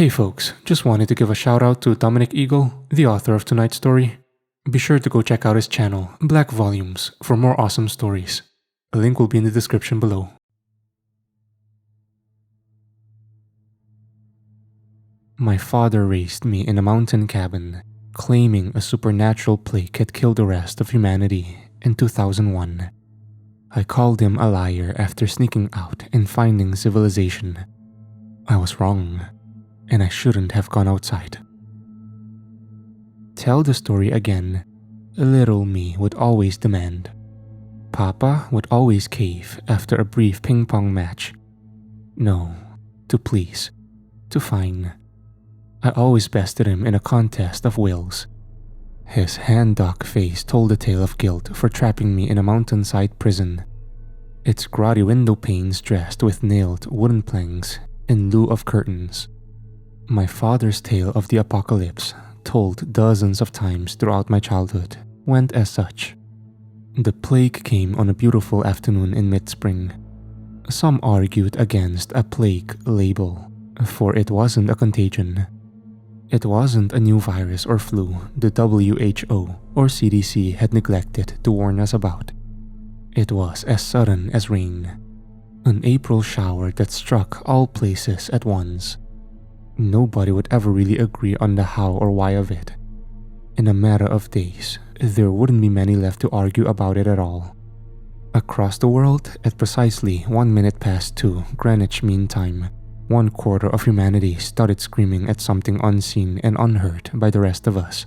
Hey folks, just wanted to give a shout out to Dominic Eagle, the author of tonight's story. Be sure to go check out his channel, Black Volumes, for more awesome stories. A link will be in the description below. My father raised me in a mountain cabin, claiming a supernatural plague had killed the rest of humanity in 2001. I called him a liar after sneaking out and finding civilization. I was wrong, and I shouldn't have gone outside. Tell the story again, little me would always demand. Papa would always cave after a brief ping-pong match. No, to please, to fine. I always bested him in a contest of wills. His hand-dog face told a tale of guilt for trapping me in a mountainside prison. Its grotty window panes dressed with nailed wooden planks in lieu of curtains. My father's tale of the apocalypse, told dozens of times throughout my childhood, went as such. The plague came on a beautiful afternoon in mid-spring. Some argued against a plague label, for it wasn't a contagion. It wasn't a new virus or flu the WHO or CDC had neglected to warn us about. It was as sudden as rain. An April shower that struck all places at once. Nobody would ever really agree on the how or why of it. In a matter of days, there wouldn't be many left to argue about it at all. Across the world, at precisely 1 minute past 2 Greenwich Mean Time, 1/4 of humanity started screaming at something unseen and unheard by the rest of us.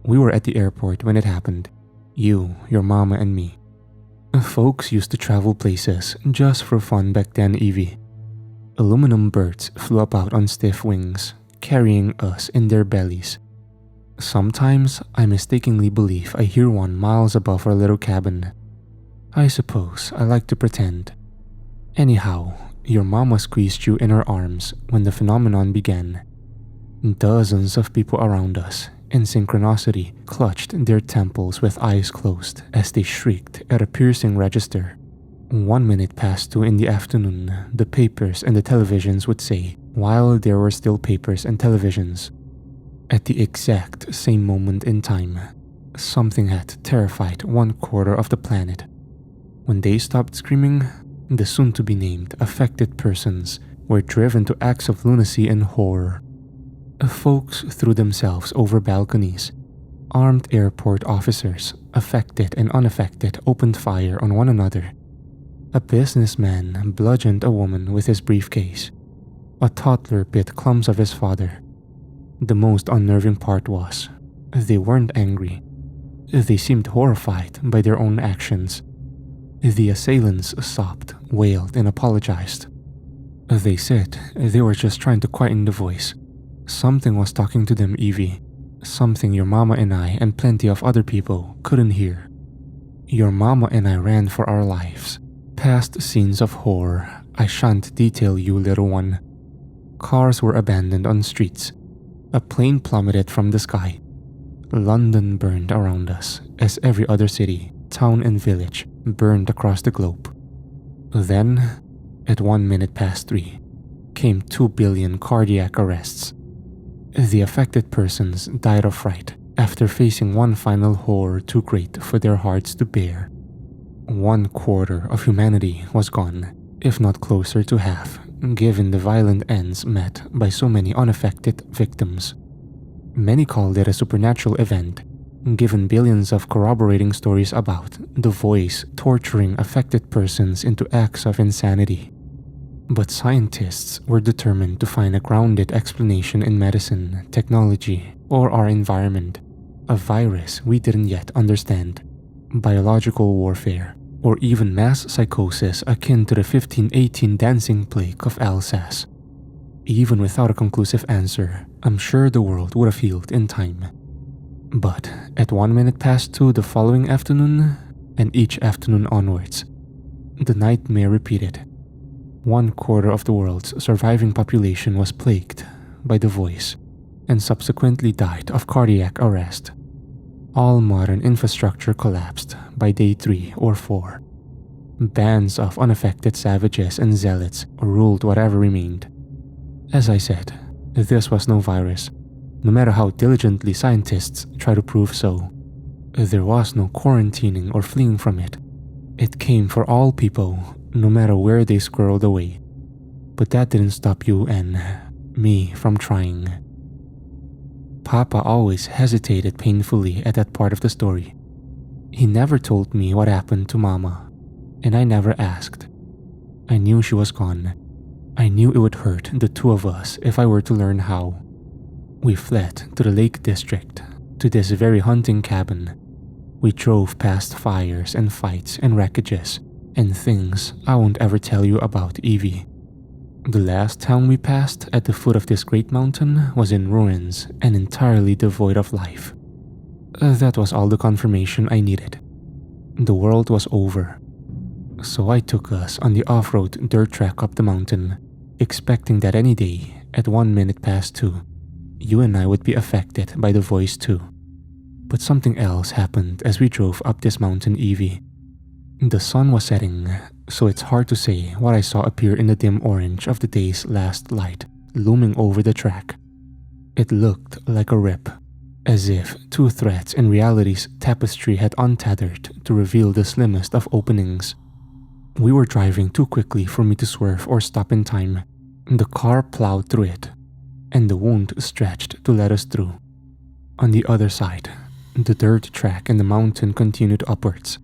We were at the airport when it happened. You, your mama, and me. Folks used to travel places just for fun back then, Evie. Aluminum birds flew about on stiff wings, carrying us in their bellies. Sometimes I mistakenly believe I hear one miles above our little cabin. I suppose I like to pretend. Anyhow, your mama squeezed you in her arms when the phenomenon began. Dozens of people around us, in synchronicity, clutched their temples with eyes closed as they shrieked at a piercing register. 1 minute past 2 in the afternoon, the papers and the televisions would say, while there were still papers and televisions. At the exact same moment in time, something had terrified 1/4 of the planet. When they stopped screaming, the soon-to-be-named affected persons were driven to acts of lunacy and horror. Folks threw themselves over balconies. Armed airport officers, affected and unaffected, opened fire on one another. A businessman bludgeoned a woman with his briefcase. A toddler bit clumps of his father. The most unnerving part was, they weren't angry. They seemed horrified by their own actions. The assailants sobbed, wailed, and apologized. They said they were just trying to quieten the voice. Something was talking to them, Evie. Something your mama and I and plenty of other people couldn't hear. Your mama and I ran for our lives. Past scenes of horror I shan't detail you, little one. Cars were abandoned on streets. A plane plummeted from the sky. London burned around us as every other city, town and village burned across the globe. Then, at 1 minute past 3, came 2 billion cardiac arrests. The affected persons died of fright after facing one final horror too great for their hearts to bear. 1/4 of humanity was gone, if not closer to half, given the violent ends met by so many unaffected victims. Many called it a supernatural event, given billions of corroborating stories about the voice torturing affected persons into acts of insanity. But scientists were determined to find a grounded explanation in medicine, technology, or our environment, a virus we didn't yet understand, biological warfare, or even mass psychosis akin to the 1518 dancing plague of Alsace. Even without a conclusive answer, I'm sure the world would have healed in time. But at 1 minute past 2 the following afternoon, and each afternoon onwards, the nightmare repeated. 1/4 of the world's surviving population was plagued by the voice, and subsequently died of cardiac arrest. All modern infrastructure collapsed by day 3 or 4. Bands of unaffected savages and zealots ruled whatever remained. As I said, This was no virus, no matter how diligently scientists try to prove so. There was no quarantining or fleeing from it. It came for all people, no matter where they squirreled away. But that didn't stop you and me from trying. Papa always hesitated painfully at that part of the story. He never told me what happened to Mama, and I never asked. I knew she was gone. I knew it would hurt the two of us if I were to learn how. We fled to the Lake District, to this very hunting cabin. We drove past fires and fights and wreckages, and things I won't ever tell you about, Evie. The last town we passed at the foot of this great mountain was in ruins and entirely devoid of life. That was all the confirmation I needed. The world was over. So I took us on the off-road dirt track up the mountain, expecting that any day, at 1 minute past 2, you and I would be affected by the voice too. But something else happened as we drove up this mountain, Evie. The sun was setting, so it's hard to say what I saw appear in the dim orange of the day's last light looming over the track. It looked like a rip, as if two threads in reality's tapestry had untethered to reveal the slimmest of openings. We were driving too quickly for me to swerve or stop in time. The car plowed through it, and the wound stretched to let us through. On the other side, the dirt track and the mountain continued upwards.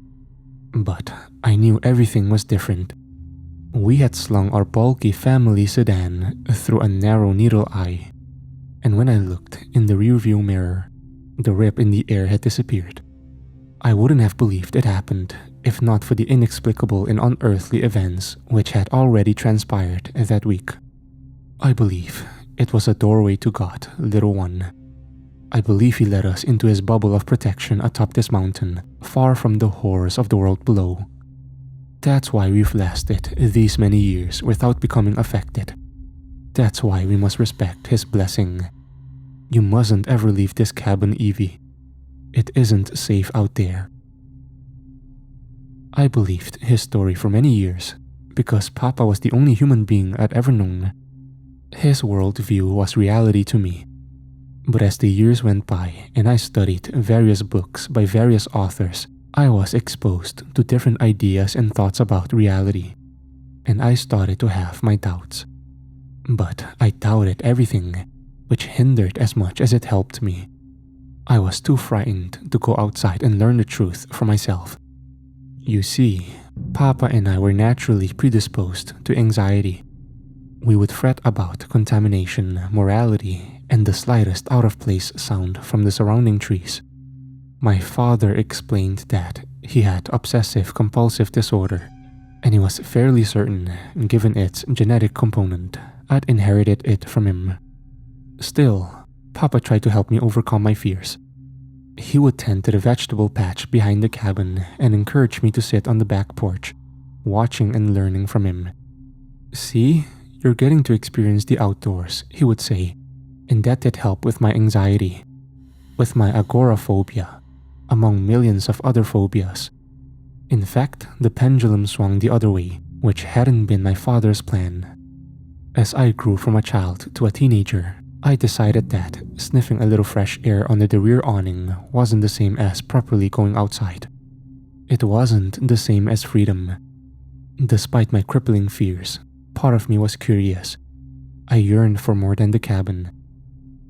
But I knew everything was different. We had slung our bulky family sedan through a narrow needle eye, and when I looked in the rearview mirror, the rip in the air had disappeared. I wouldn't have believed it happened if not for the inexplicable and unearthly events which had already transpired that week. I believe it was a doorway to God, little one. I believe he led us into his bubble of protection atop this mountain, far from the horrors of the world below. That's why we've lasted these many years without becoming affected. That's why we must respect his blessing. You mustn't ever leave this cabin, Evie. It isn't safe out there. I believed his story for many years, because Papa was the only human being I'd ever known. His worldview was reality to me. But as the years went by and I studied various books by various authors, I was exposed to different ideas and thoughts about reality, and I started to have my doubts. But I doubted everything, which hindered as much as it helped me. I was too frightened to go outside and learn the truth for myself. You see, Papa and I were naturally predisposed to anxiety. We would fret about contamination, morality, and the slightest out-of-place sound from the surrounding trees. My father explained that he had obsessive-compulsive disorder, and he was fairly certain, given its genetic component, I'd inherited it from him. Still, Papa tried to help me overcome my fears. He would tend to the vegetable patch behind the cabin and encourage me to sit on the back porch, watching and learning from him. "See, you're getting to experience the outdoors," he would say, and that did help with my anxiety, with my agoraphobia, among millions of other phobias. In fact, the pendulum swung the other way, which hadn't been my father's plan. As I grew from a child to a teenager, I decided that sniffing a little fresh air under the rear awning wasn't the same as properly going outside. It wasn't the same as freedom. Despite my crippling fears, part of me was curious. I yearned for more than the cabin.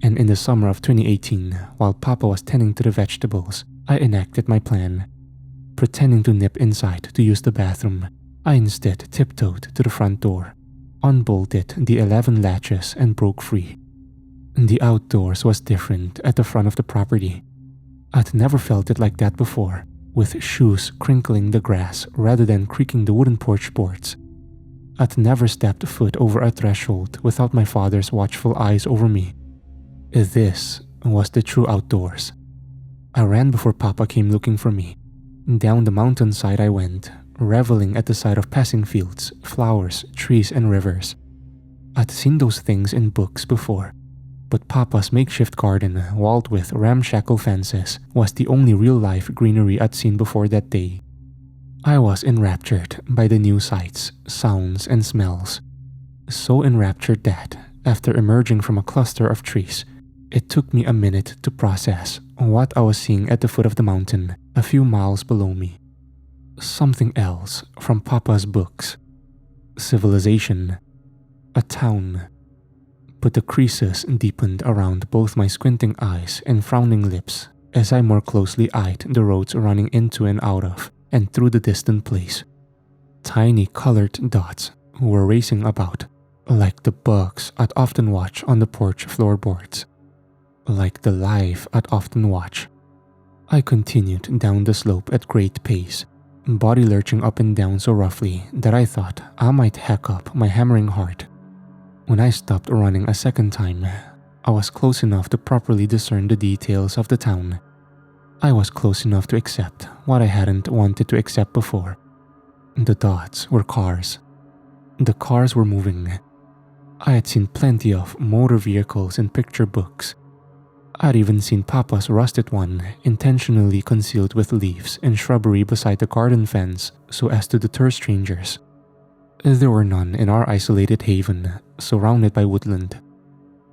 And in the summer of 2018, while Papa was tending to the vegetables, I enacted my plan. Pretending to nip inside to use the bathroom, I instead tiptoed to the front door, unbolted the 11 latches and broke free. The outdoors was different at the front of the property. I'd never felt it like that before, with shoes crinkling the grass rather than creaking the wooden porch boards. I'd never stepped foot over a threshold without my father's watchful eyes over me. This was the true outdoors. I ran before Papa came looking for me. Down the mountainside I went, reveling at the sight of passing fields, flowers, trees, and rivers. I'd seen those things in books before, but Papa's makeshift garden, walled with ramshackle fences, was the only real-life greenery I'd seen before that day. I was enraptured by the new sights, sounds, and smells. So enraptured that, After emerging from a cluster of trees, it took me a minute to process what I was seeing at the foot of the mountain a few miles below me. Something else from Papa's books. Civilization. A town. But the creases deepened around both my squinting eyes and frowning lips as I more closely eyed the roads running into and out of and through the distant place. Tiny colored dots were racing about, like the bugs I'd often watch on the porch floorboards. Like the life I'd often watch. I continued down the slope at great pace, body lurching up and down so roughly that I thought I might hack up my hammering heart. When I stopped running a second time, I was close enough to properly discern the details of the town. I was close enough to accept what I hadn't wanted to accept before. The dots were cars. The cars were moving. I had seen plenty of motor vehicles in picture books. I'd even seen Papa's rusted one intentionally concealed with leaves and shrubbery beside the garden fence so as to deter strangers. There were none in our isolated haven, surrounded by woodland.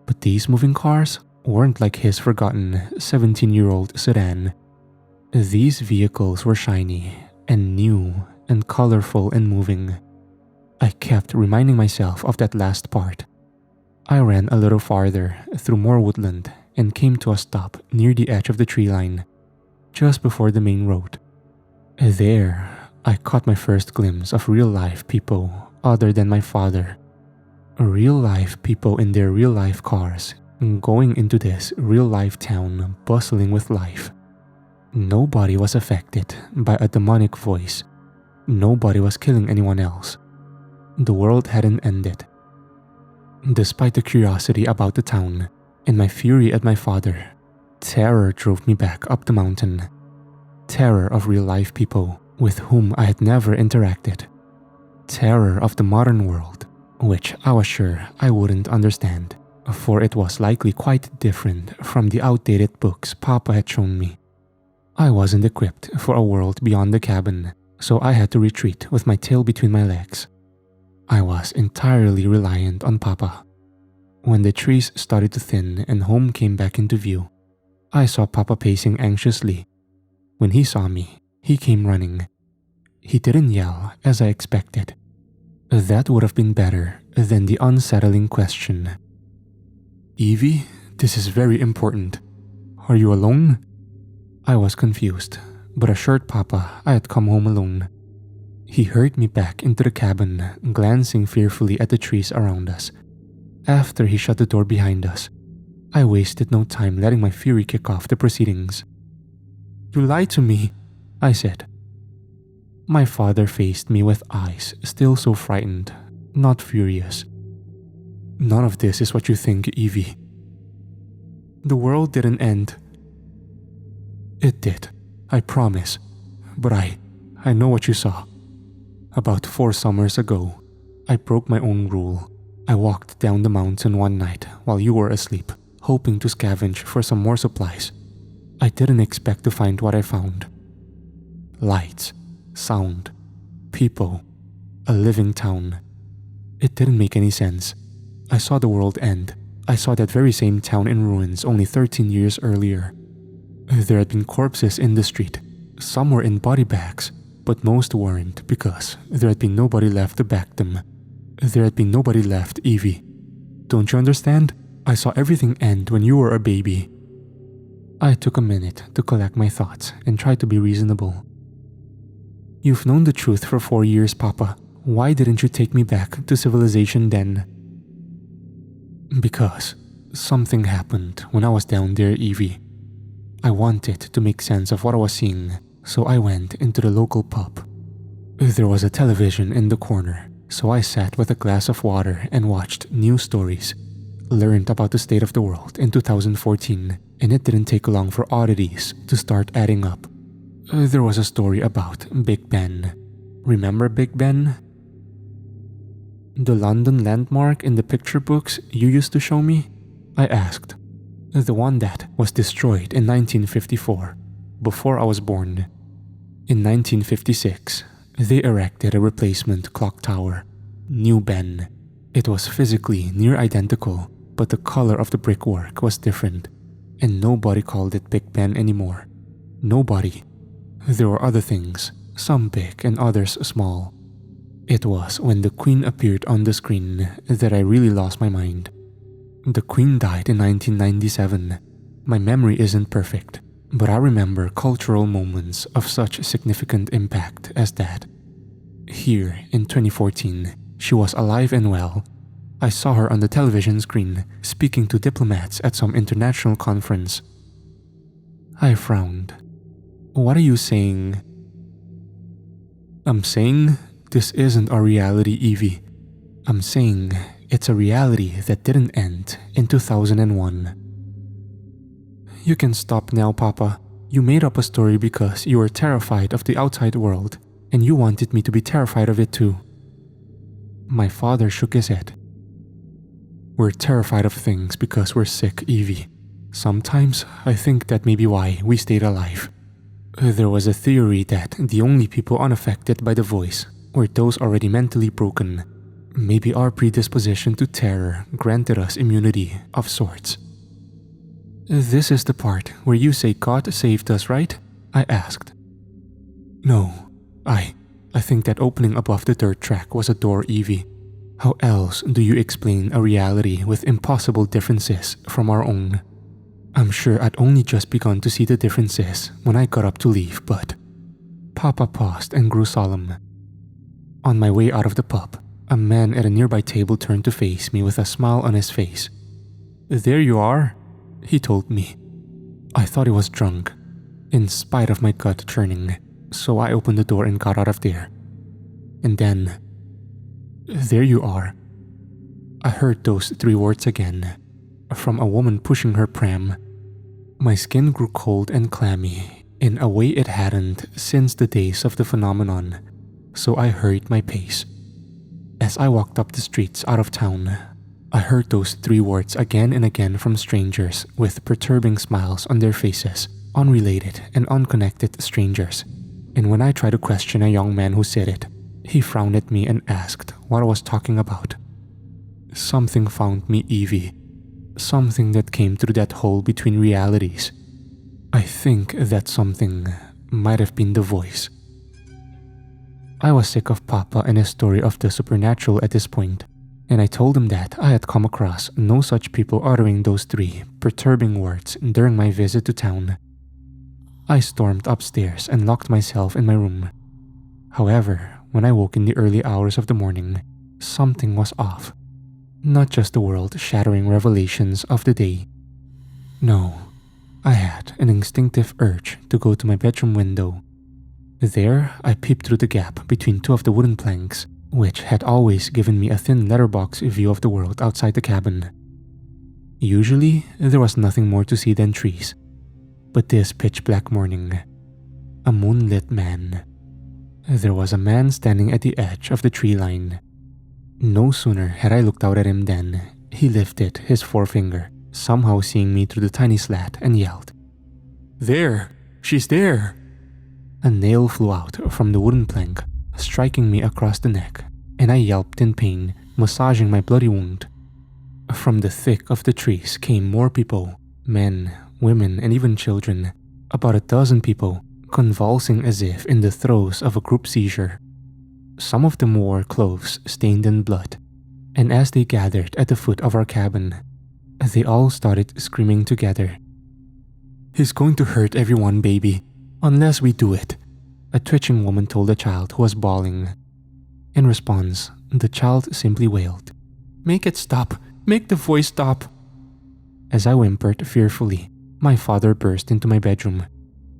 But these moving cars weren't like his forgotten 17-year-old sedan. These vehicles were shiny and new and colorful and moving. I kept reminding myself of that last part. I ran a little farther through more woodland and came to a stop near the edge of the tree line, just before the main road. There, I caught my first glimpse of real-life people other than my father. Real-life people in their real-life cars, going into this real-life town bustling with life. Nobody was affected by a demonic voice. Nobody was killing anyone else. The world hadn't ended. Despite the curiosity about the town and my fury at my father, terror drove me back up the mountain. Terror of real-life people with whom I had never interacted. Terror of the modern world, which I was sure I wouldn't understand, for it was likely quite different from the outdated books Papa had shown me. I wasn't equipped for a world beyond the cabin, so I had to retreat with my tail between my legs. I was entirely reliant on Papa. When the trees started to thin and home came back into view, I saw Papa pacing anxiously. When he saw me, he came running. He didn't yell as I expected. That would have been better than the unsettling question. "Evie, this is very important. Are you alone?" I was confused, but assured Papa I had come home alone. He hurried me back into the cabin, glancing fearfully at the trees around us. After he shut the door behind us, I wasted no time letting my fury kick off the proceedings. "You lied to me," I said. My father faced me with eyes still so frightened, not furious. "None of this is what you think, Evie. The world didn't end." "It did, I promise. But I know what you saw. About 4 summers ago, I broke my own rule. I walked down the mountain one night while you were asleep, hoping to scavenge for some more supplies. I didn't expect to find what I found. Lights, sound, people, a living town. It didn't make any sense. I saw the world end. I saw that very same town in ruins only 13 years earlier. There had been corpses in the street. Some were in body bags, but most weren't because there had been nobody left to back them. There had been nobody left, Evie. Don't you understand? I saw everything end when you were a baby." I took a minute to collect my thoughts and try to be reasonable. "You've known the truth for 4 years, Papa. Why didn't you take me back to civilization then?" "Because something happened when I was down there, Evie. I wanted to make sense of what I was seeing, so I went into the local pub. There was a television in the corner, so I sat with a glass of water and watched news stories. Learned about the state of the world in 2014, and it didn't take long for oddities to start adding up. There was a story about Big Ben. Remember Big Ben? The London landmark in the picture books you used to show me?" I asked. "The one that was destroyed in 1954, before I was born. In 1956, they erected a replacement clock tower, New Ben. It was physically near identical, but the color of the brickwork was different, and nobody called it Big Ben anymore. Nobody. There were other things, some big and others small. It was when the Queen appeared on the screen that I really lost my mind. The Queen died in 1997. My memory isn't perfect, but I remember cultural moments of such significant impact as that. Here, in 2014, she was alive and well. I saw her on the television screen, speaking to diplomats at some international conference. I frowned. What are you saying? I'm saying this isn't our reality, Evie. I'm saying it's a reality that didn't end in 2001. You can stop now, Papa. You made up a story because you were terrified of the outside world, and you wanted me to be terrified of it too. My father shook his head. We're terrified of things because we're sick, Evie. Sometimes I think that may be why we stayed alive. There was a theory that the only people unaffected by the voice were those already mentally broken. Maybe our predisposition to terror granted us immunity of sorts. This is the part where you say God saved us, right? I asked. No, I think that opening above the dirt track was a door, Evie. How else do you explain a reality with impossible differences from our own? I'm sure I'd only just begun to see the differences when I got up to leave, but... Papa paused and grew solemn. On my way out of the pub, a man at a nearby table turned to face me with a smile on his face. There you are, he told me. I thought he was drunk, in spite of my gut churning, so I opened the door and got out of there. And then... There you are. I heard those 3 words again, from a woman pushing her pram. My skin grew cold and clammy in a way it hadn't since the days of the phenomenon, so I hurried my pace. As I walked up the streets out of town, I heard those 3 words again and again from strangers with perturbing smiles on their faces, unrelated and unconnected strangers. And when I tried to question a young man who said it, he frowned at me and asked what I was talking about. Something found me, Evie. Something that came through that hole between realities. I think that something might have been the voice. I was sick of Papa and his story of the supernatural at this point, and I told him that I had come across no such people uttering those 3 perturbing words during my visit to town. I stormed upstairs and locked myself in my room. However, when I woke in the early hours of the morning, something was off. Not just the world-shattering revelations of the day. No, I had an instinctive urge to go to my bedroom window. There, I peeped through the gap between 2 of the wooden planks, which had always given me a thin letterbox view of the world outside the cabin. Usually, there was nothing more to see than trees. But this pitch-black morning, a moonlit man. There was a man standing at the edge of the tree line. No sooner had I looked out at him than he lifted his forefinger, somehow seeing me through the tiny slat, and yelled, "There! She's there!" A nail flew out from the wooden plank, striking me across the neck, and I yelped in pain, massaging my bloody wound. From the thick of the trees came more people, men, women, and even children, about a dozen people, convulsing as if in the throes of a group seizure. Some of them wore clothes stained in blood, and as they gathered at the foot of our cabin, they all started screaming together. "He's going to hurt everyone, baby, unless we do it," a twitching woman told a child who was bawling. In response, the child simply wailed, "Make it stop! Make the voice stop!" As I whimpered fearfully, my father burst into my bedroom.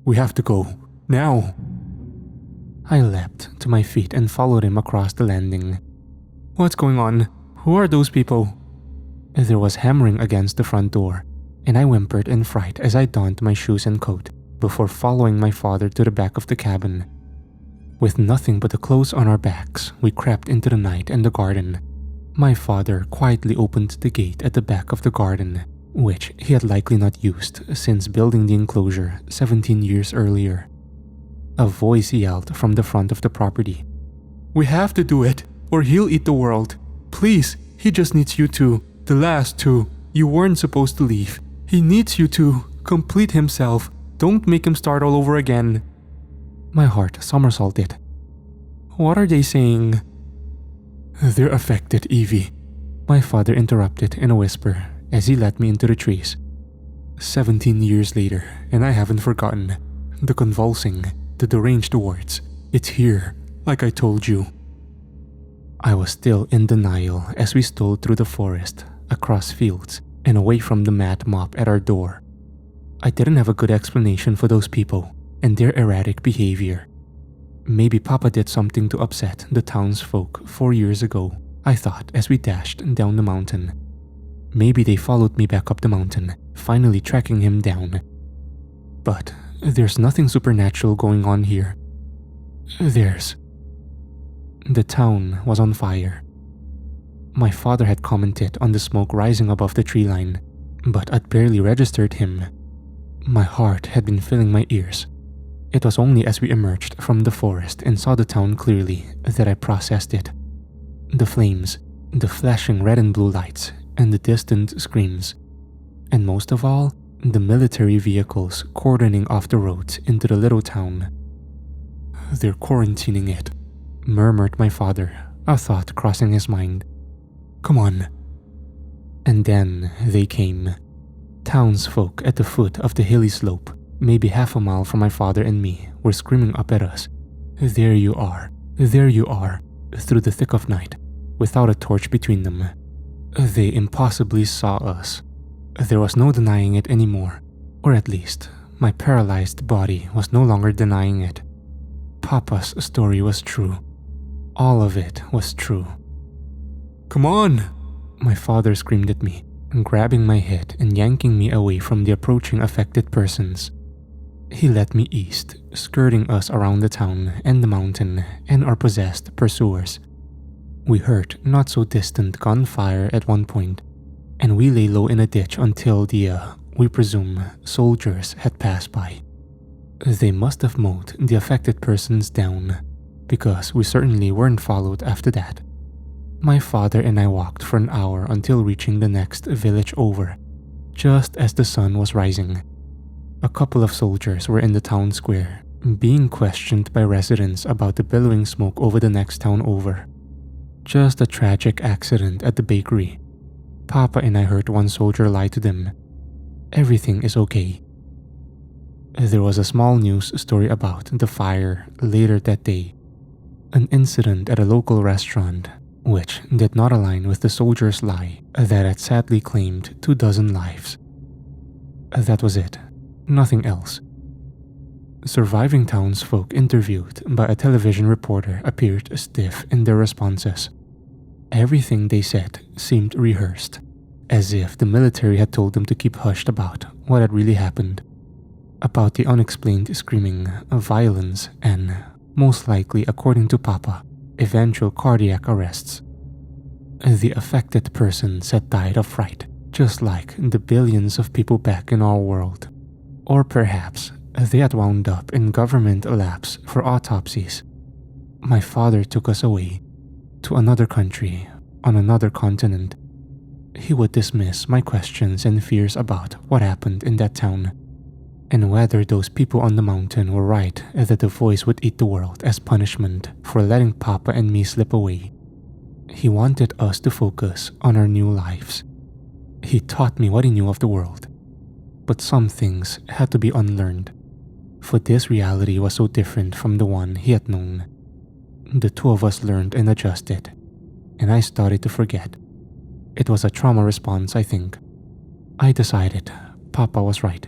"We have to go, now!" I leapt to my feet and followed him across the landing. "What's going on? Who are those people?" There was hammering against the front door, and I whimpered in fright as I donned my shoes and coat before following my father to the back of the cabin. With nothing but the clothes on our backs, we crept into the night and the garden. My father quietly opened the gate at the back of the garden, which he had likely not used since building the enclosure 17 years earlier. A voice yelled from the front of the property, "We have to do it, or he'll eat the world. Please, He just needs you to. The last two. You weren't supposed to leave. He needs you to complete himself. Don't make him start all over again." My heart somersaulted. "What are they saying?" "They're affected, Evie," my father interrupted in a whisper as he led me into the trees. 17 years later, and I haven't forgotten. The convulsing, the deranged words. It's here, like I told you. I was still in denial as we stole through the forest, across fields, and away from the mad mob at our door. I didn't have a good explanation for those people and their erratic behavior. Maybe Papa did something to upset the townsfolk 4 years ago, I thought as we dashed down the mountain. Maybe they followed me back up the mountain, finally tracking him down. But there's nothing supernatural going on here. The town was on fire. My father had commented on the smoke rising above the tree line, but I'd barely registered him. My heart had been filling my ears. It was only as we emerged from the forest and saw the town clearly that I processed it. The flames, the flashing red and blue lights, and the distant screams. And most of all, the military vehicles cordoning off the roads into the little town. "They're quarantining it," murmured my father, a thought crossing his mind. "Come on." And then they came. Townsfolk at the foot of the hilly slope, maybe half a mile from my father and me, were screaming up at us. "There you are, through the thick of night, without a torch between them. They impossibly saw us. There was no denying it anymore, or at least, my paralyzed body was no longer denying it. Papa's story was true. All of it was true. "Come on!" my father screamed at me, grabbing my head and yanking me away from the approaching affected persons. He led me east, skirting us around the town and the mountain and our possessed pursuers. We heard not so distant gunfire at one point, and we lay low in a ditch until we presume, soldiers had passed by. They must have mowed the affected persons down, because we certainly weren't followed after that. My father and I walked for an hour until reaching the next village over, just as the sun was rising. A couple of soldiers were in the town square, being questioned by residents about the billowing smoke over the next town over. Just a tragic accident at the bakery. Papa and I heard one soldier lie to them. Everything is okay. There was a small news story about the fire later that day. An incident at a local restaurant, which did not align with the soldier's lie that had sadly claimed 24 lives. That was it. Nothing else. Surviving townsfolk interviewed by a television reporter appeared stiff in their responses. Everything they said seemed rehearsed, as if the military had told them to keep hushed about what had really happened. About the unexplained screaming, violence, and, most likely according to Papa, eventual cardiac arrests. The affected persons had died of fright, just like the billions of people back in our world. Or perhaps they had wound up in government labs for autopsies. My father took us away, to another country, on another continent. He would dismiss my questions and fears about what happened in that town, and whether those people on the mountain were right that the voice would eat the world as punishment for letting Papa and me slip away. He wanted us to focus on our new lives. He taught me what he knew of the world, but some things had to be unlearned, for this reality was so different from the one he had known. The two of us learned and adjusted, and I started to forget. It was a trauma response, I think. I decided Papa was right.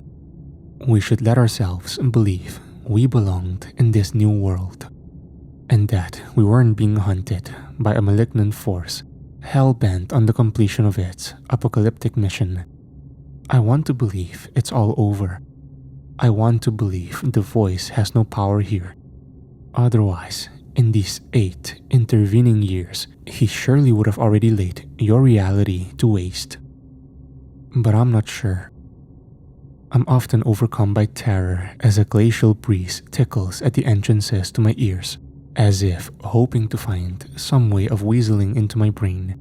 We should let ourselves believe we belonged in this new world, and that we weren't being hunted by a malignant force hell-bent on the completion of its apocalyptic mission. I want to believe it's all over. I want to believe the voice has no power here. Otherwise, in these 8 intervening years, he surely would have already laid your reality to waste. But I'm not sure. I'm often overcome by terror as a glacial breeze tickles at the entrances to my ears, as if hoping to find some way of weaseling into my brain.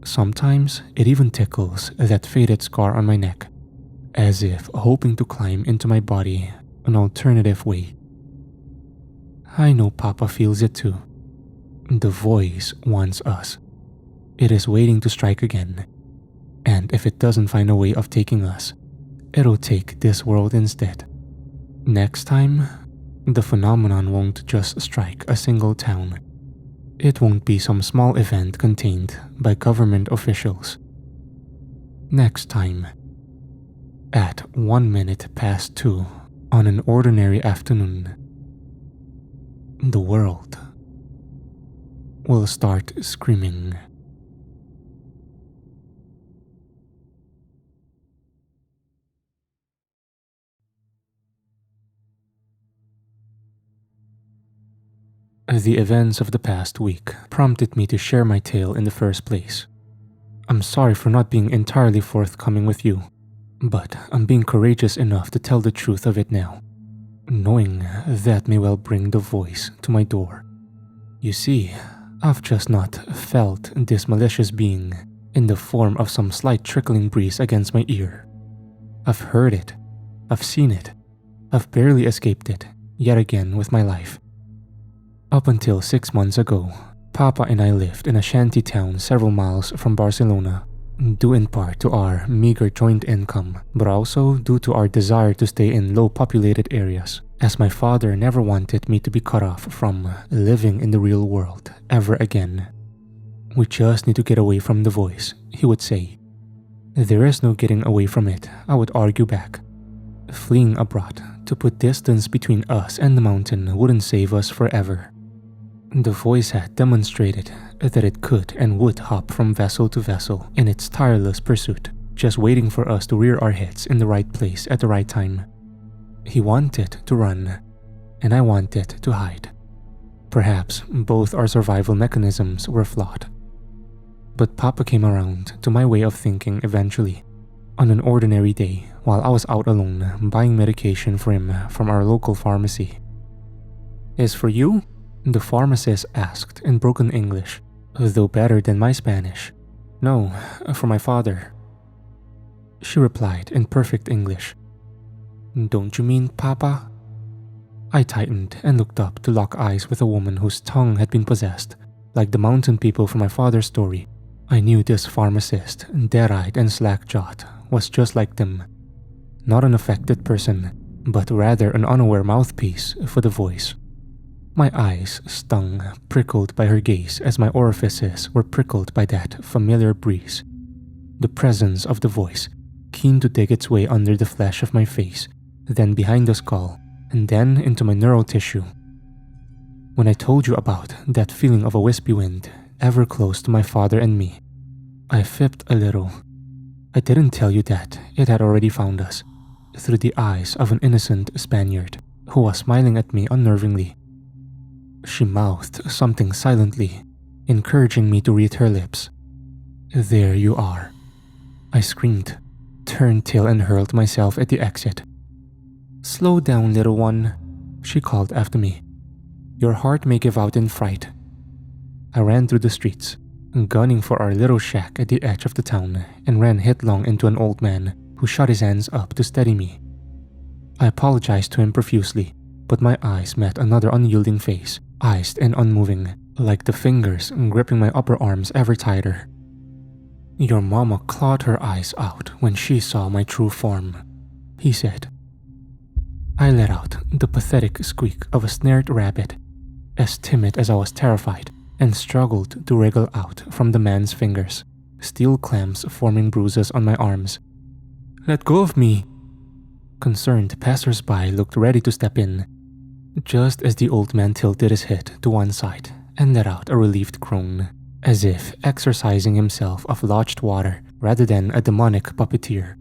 Sometimes it even tickles that faded scar on my neck, as if hoping to climb into my body an alternative way. I know Papa feels it too. The voice wants us. It is waiting to strike again, and if it doesn't find a way of taking us, it'll take this world instead. Next time, the phenomenon won't just strike a single town. It won't be some small event contained by government officials. Next time, at 2:01 on an ordinary afternoon, the world will start screaming. The events of the past week prompted me to share my tale in the first place. I'm sorry for not being entirely forthcoming with you, but I'm being courageous enough to tell the truth of it now, knowing that may well bring the voice to my door. You see, I've just not felt this malicious being in the form of some slight trickling breeze against my ear. I've heard it, I've seen it, I've barely escaped it, yet again with my life. Up until 6 months ago, Papa and I lived in a shanty town several miles from Barcelona, due in part to our meager joint income, but also due to our desire to stay in low-populated areas, as my father never wanted me to be cut off from living in the real world ever again. We just need to get away from the voice, he would say. There is no getting away from it, I would argue back. Fleeing abroad to put distance between us and the mountain wouldn't save us forever. The voice had demonstrated that it could and would hop from vessel to vessel in its tireless pursuit, just waiting for us to rear our heads in the right place at the right time. He wanted to run, and I wanted to hide. Perhaps both our survival mechanisms were flawed. But Papa came around to my way of thinking eventually, on an ordinary day while I was out alone buying medication for him from our local pharmacy. "Is for you?" the pharmacist asked in broken English, though better than my Spanish. "No, for my father," she replied in perfect English. "Don't you mean Papa?" I tightened and looked up to lock eyes with a woman whose tongue had been possessed, like the mountain people from my father's story. I knew this pharmacist, dead-eyed and slack-jawed, was just like them. Not an affected person, but rather an unaware mouthpiece for the voice. My eyes stung, prickled by her gaze as my orifices were prickled by that familiar breeze. The presence of the voice, keen to dig its way under the flesh of my face, then behind the skull, and then into my neural tissue. When I told you about that feeling of a wispy wind, ever close to my father and me, I fibbed a little. I didn't tell you that it had already found us, through the eyes of an innocent Spaniard who was smiling at me unnervingly. She mouthed something silently, encouraging me to read her lips. "There you are." I screamed, turned tail and hurled myself at the exit. "Slow down, little one," she called after me. "Your heart may give out in fright." I ran through the streets, gunning for our little shack at the edge of the town, and ran headlong into an old man who shot his hands up to steady me. I apologized to him profusely, but my eyes met another unyielding face, iced and unmoving, like the fingers gripping my upper arms ever tighter. "Your mama clawed her eyes out when she saw my true form," he said. I let out the pathetic squeak of a snared rabbit, as timid as I was terrified, and struggled to wriggle out from the man's fingers, steel clamps forming bruises on my arms. "Let go of me!" Concerned passers-by looked ready to step in, just as the old man tilted his head to one side and let out a relieved groan, as if exorcising himself of lodged water rather than a demonic puppeteer.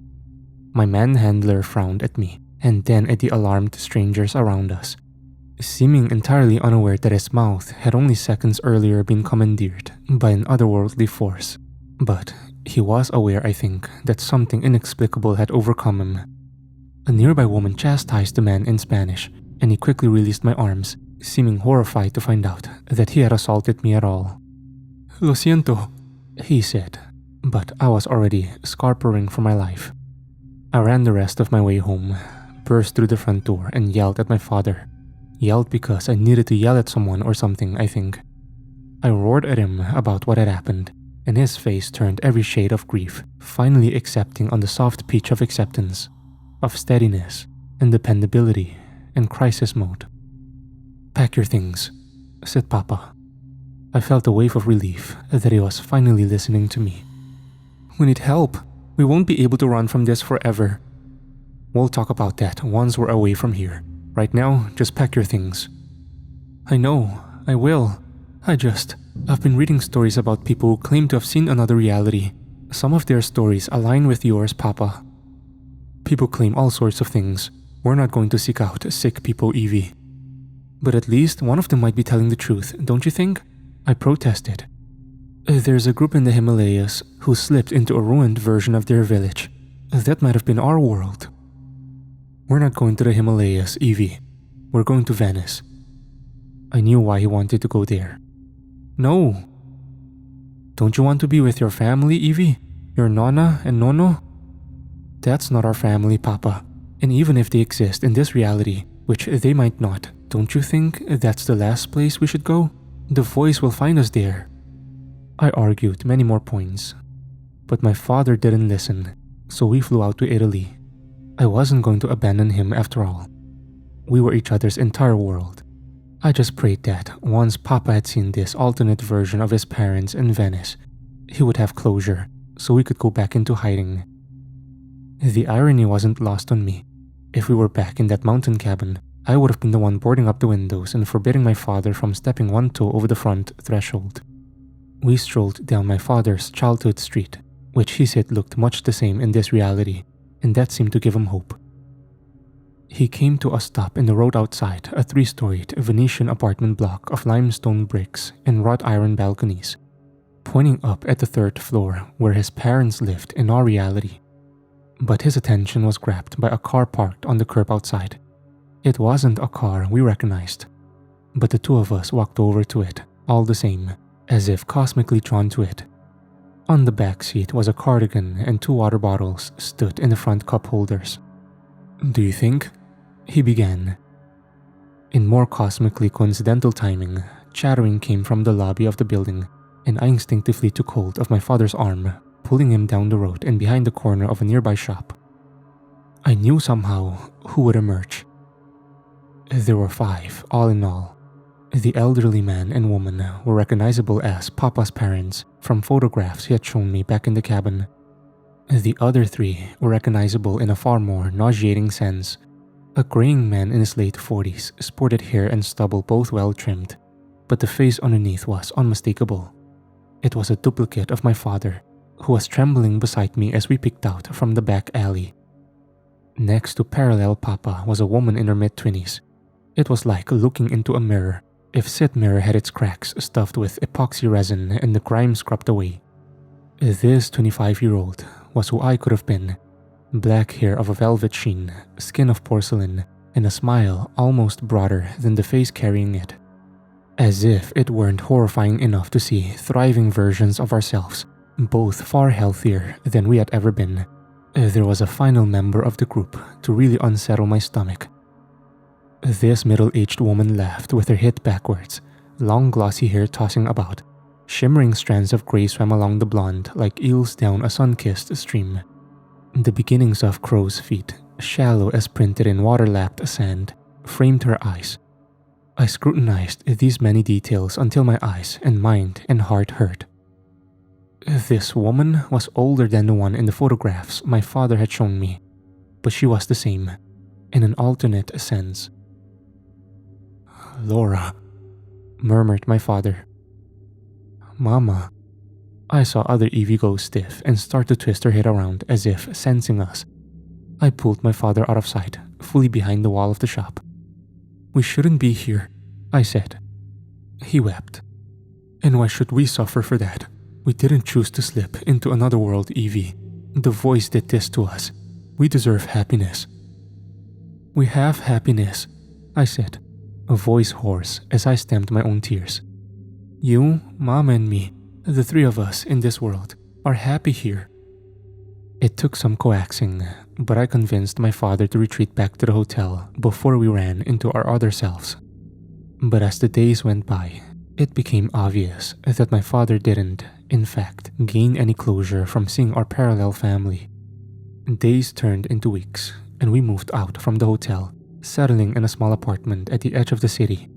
My manhandler frowned at me and then at the alarmed strangers around us, seeming entirely unaware that his mouth had only seconds earlier been commandeered by an otherworldly force. But he was aware, I think, that something inexplicable had overcome him. A nearby woman chastised the man in Spanish, and he quickly released my arms, seeming horrified to find out that he had assaulted me at all. "Lo siento," he said, But I was already scarpering for my life. I ran the rest of my way home, burst through the front door and yelled at my father. Yelled because I needed to yell at someone or something, I think. I roared at him about what had happened, and his face turned every shade of grief, finally accepting on the soft pitch of acceptance, of steadiness and dependability and crisis mode. "Pack your things," said Papa. I felt a wave of relief that he was finally listening to me. "We need help. We won't be able to run from this forever. We'll talk about that once we're away from here. Right now, just pack your things." "I know, I will. I've been reading stories about people who claim to have seen another reality. Some of their stories align with yours, Papa. People claim all sorts of things. We're not going to seek out sick people, Evie. But at least one of them might be telling the truth, don't you think?" I protested. "There's a group in the Himalayas who slipped into a ruined version of their village. That might have been our world." "We're not going to the Himalayas, Evie. We're going to Venice." I knew why he wanted to go there. "No." "Don't you want to be with your family, Evie? Your Nonna and Nono?" "That's not our family, Papa. And even if they exist in this reality, which they might not, don't you think that's the last place we should go? The voice will find us there." I argued many more points, but my father didn't listen, so we flew out to Italy. I wasn't going to abandon him after all. We were each other's entire world. I just prayed that once Papa had seen this alternate version of his parents in Venice, he would have closure, so we could go back into hiding. The irony wasn't lost on me. If we were back in that mountain cabin, I would have been the one boarding up the windows and forbidding my father from stepping one toe over the front threshold. We strolled down my father's childhood street, which he said looked much the same in this reality, and that seemed to give him hope. He came to a stop in the road outside a 3-storied Venetian apartment block of limestone bricks and wrought iron balconies, pointing up at the 3rd floor where his parents lived in our reality. But his attention was grabbed by a car parked on the curb outside. It wasn't a car we recognized, but the two of us walked over to it, all the same, as if cosmically drawn to it. On the back seat was a cardigan and 2 water bottles stood in the front cup holders. "Do you think?" he began. In more cosmically coincidental timing, chattering came from the lobby of the building, and I instinctively took hold of my father's arm, pulling him down the road and behind the corner of a nearby shop. I knew somehow who would emerge. There were 5, all in all. The elderly man and woman were recognizable as Papa's parents from photographs he had shown me back in the cabin. The other 3 were recognizable in a far more nauseating sense. A graying man in his late 40s sported hair and stubble both well trimmed, but the face underneath was unmistakable. It was a duplicate of my father, who was trembling beside me as we picked out from the back alley. Next to parallel Papa was a woman in her mid-20s. It was like looking into a mirror, if said mirror had its cracks stuffed with epoxy resin and the grime scrubbed away. This 25-year-old was who I could have been. Black hair of a velvet sheen, skin of porcelain, and a smile almost broader than the face carrying it. As if it weren't horrifying enough to see thriving versions of ourselves, both far healthier than we had ever been, there was a final member of the group to really unsettle my stomach. This middle-aged woman laughed with her head backwards, long glossy hair tossing about. Shimmering strands of gray swam along the blonde like eels down a sun-kissed stream. The beginnings of crow's feet, shallow as printed in water-lapped sand, framed her eyes. I scrutinized these many details until my eyes and mind and heart hurt. This woman was older than the one in the photographs my father had shown me, but she was the same, in an alternate sense. "Laura," murmured my father. "Mama." I saw other Evie go stiff and start to twist her head around as if sensing us. I pulled my father out of sight, fully behind the wall of the shop. "We shouldn't be here," I said. He wept. "And why should we suffer for that? We didn't choose to slip into another world, Evie. The voice did this to us. We deserve happiness." "We have happiness," I said, a voice hoarse as I stemmed my own tears. "You, Mom, and me, the 3 of us in this world, are happy here. It took some coaxing, but I convinced my father to retreat back to the hotel before we ran into our other selves. But as the days went by, it became obvious that my father didn't, in fact, gain any closure from seeing our parallel family. Days turned into weeks, and we moved out from the hotel, settling in a small apartment at the edge of the city.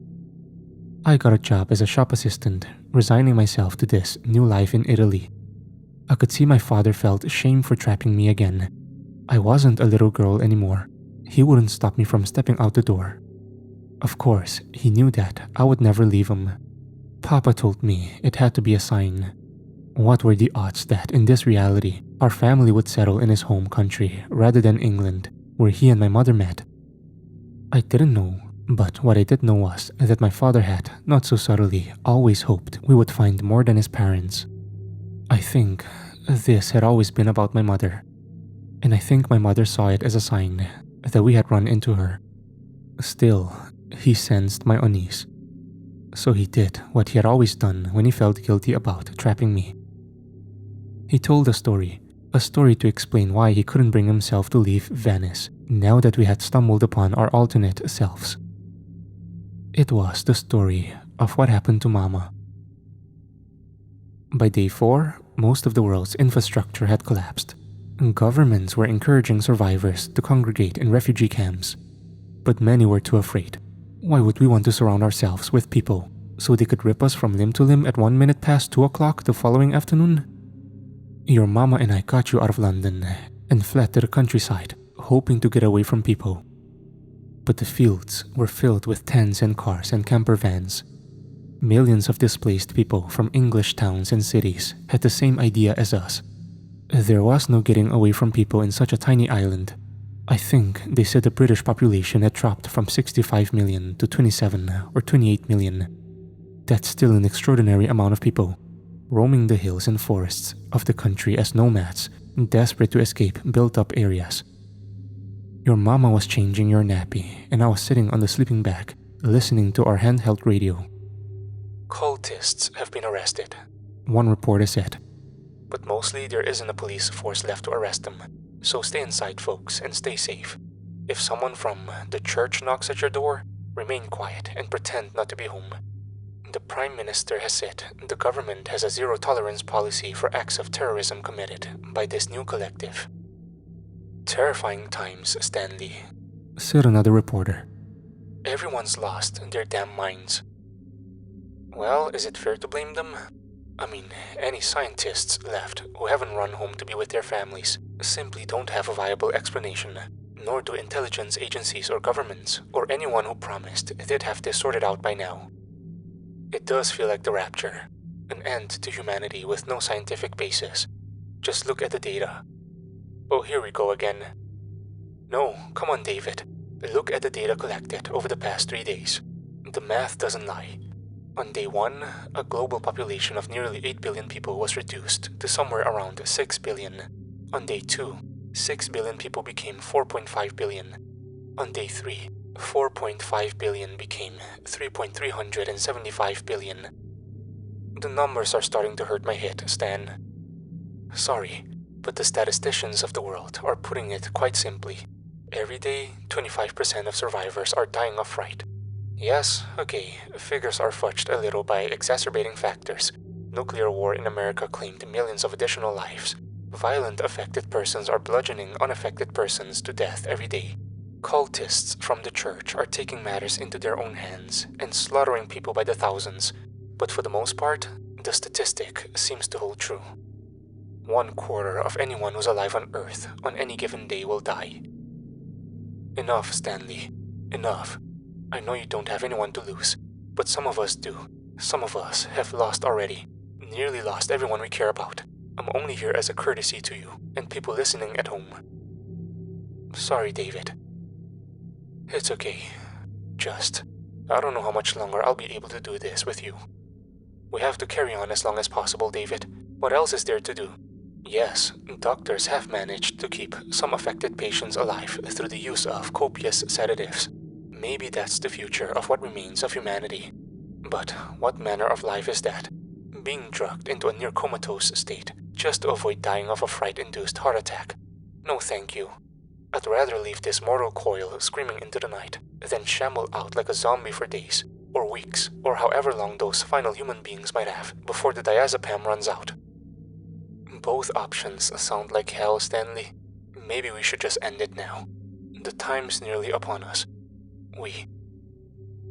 I got a job as a shop assistant, resigning myself to this new life in Italy. I could see my father felt shame for trapping me again. I wasn't a little girl anymore. He wouldn't stop me from stepping out the door. Of course, he knew that I would never leave him. Papa told me it had to be a sign. What were the odds that, in this reality, our family would settle in his home country rather than England, where he and my mother met? I didn't know, but what I did know was that my father had, not so subtly, always hoped we would find more than his parents. I think this had always been about my mother, and I think my mother saw it as a sign that we had run into her. Still, he sensed my unease. So he did what he had always done when he felt guilty about trapping me. He told a story to explain why he couldn't bring himself to leave Venice now that we had stumbled upon our alternate selves. It was the story of what happened to Mama. By day 4, most of the world's infrastructure had collapsed. Governments were encouraging survivors to congregate in refugee camps, but many were too afraid. Why would we want to surround ourselves with people so they could rip us from limb to limb at 1 minute past 2 o'clock the following afternoon? Your mama and I got you out of London and fled to the countryside, hoping to get away from people. But the fields were filled with tents and cars and camper vans. Millions of displaced people from English towns and cities had the same idea as us. There was no getting away from people in such a tiny island. I think they said the British population had dropped from 65 million to 27 or 28 million. That's still an extraordinary amount of people, roaming the hills and forests of the country as nomads, desperate to escape built-up areas. Your mama was changing your nappy, and I was sitting on the sleeping bag, listening to our handheld radio. "Cultists have been arrested," one reporter said. "But mostly there isn't a police force left to arrest them, so stay inside, folks, and stay safe. If someone from the church knocks at your door, remain quiet and pretend not to be home. The Prime Minister has said the government has a zero-tolerance policy for acts of terrorism committed by this new collective." "Terrifying times, Stanley," said another reporter. "Everyone's lost their damn minds." "Well, is it fair to blame them? I mean, any scientists left who haven't run home to be with their families simply don't have a viable explanation, nor do intelligence agencies or governments or anyone who promised they'd have this sorted out by now. It does feel like the rapture, an end to humanity with no scientific basis. Just look at the data. Oh, here we go again. No, come on, David. Look at the data collected over the past 3 days. The math doesn't lie. On day 1, a global population of nearly 8 billion people was reduced to somewhere around 6 billion. On day 2, 6 billion people became 4.5 billion. On day 3, 4.5 billion became 3.375 billion. The numbers are starting to hurt my head, Stan. Sorry, but the statisticians of the world are putting it quite simply. Every day, 25% of survivors are dying of fright. Yes, okay, figures are fudged a little by exacerbating factors. Nuclear war in America claimed millions of additional lives. Violent affected persons are bludgeoning unaffected persons to death every day. Cultists from the church are taking matters into their own hands and slaughtering people by the thousands. But for the most part, the statistic seems to hold true. 1/4 of anyone who's alive on Earth on any given day will die. Enough, Stanley. Enough. I know you don't have anyone to lose, but some of us do. Some of us have lost already. Nearly lost everyone we care about. I'm only here as a courtesy to you and people listening at home. Sorry, David. It's okay. I don't know how much longer I'll be able to do this with you. We have to carry on as long as possible, David. What else is there to do? Yes, doctors have managed to keep some affected patients alive through the use of copious sedatives. Maybe that's the future of what remains of humanity. But what manner of life is that? Being drugged into a near comatose state just to avoid dying of a fright-induced heart attack. No thank you. I'd rather leave this mortal coil screaming into the night than shamble out like a zombie for days, or weeks, or however long those final human beings might have before the diazepam runs out. Both options sound like hell, Stanley. Maybe we should just end it now. The time's nearly upon us.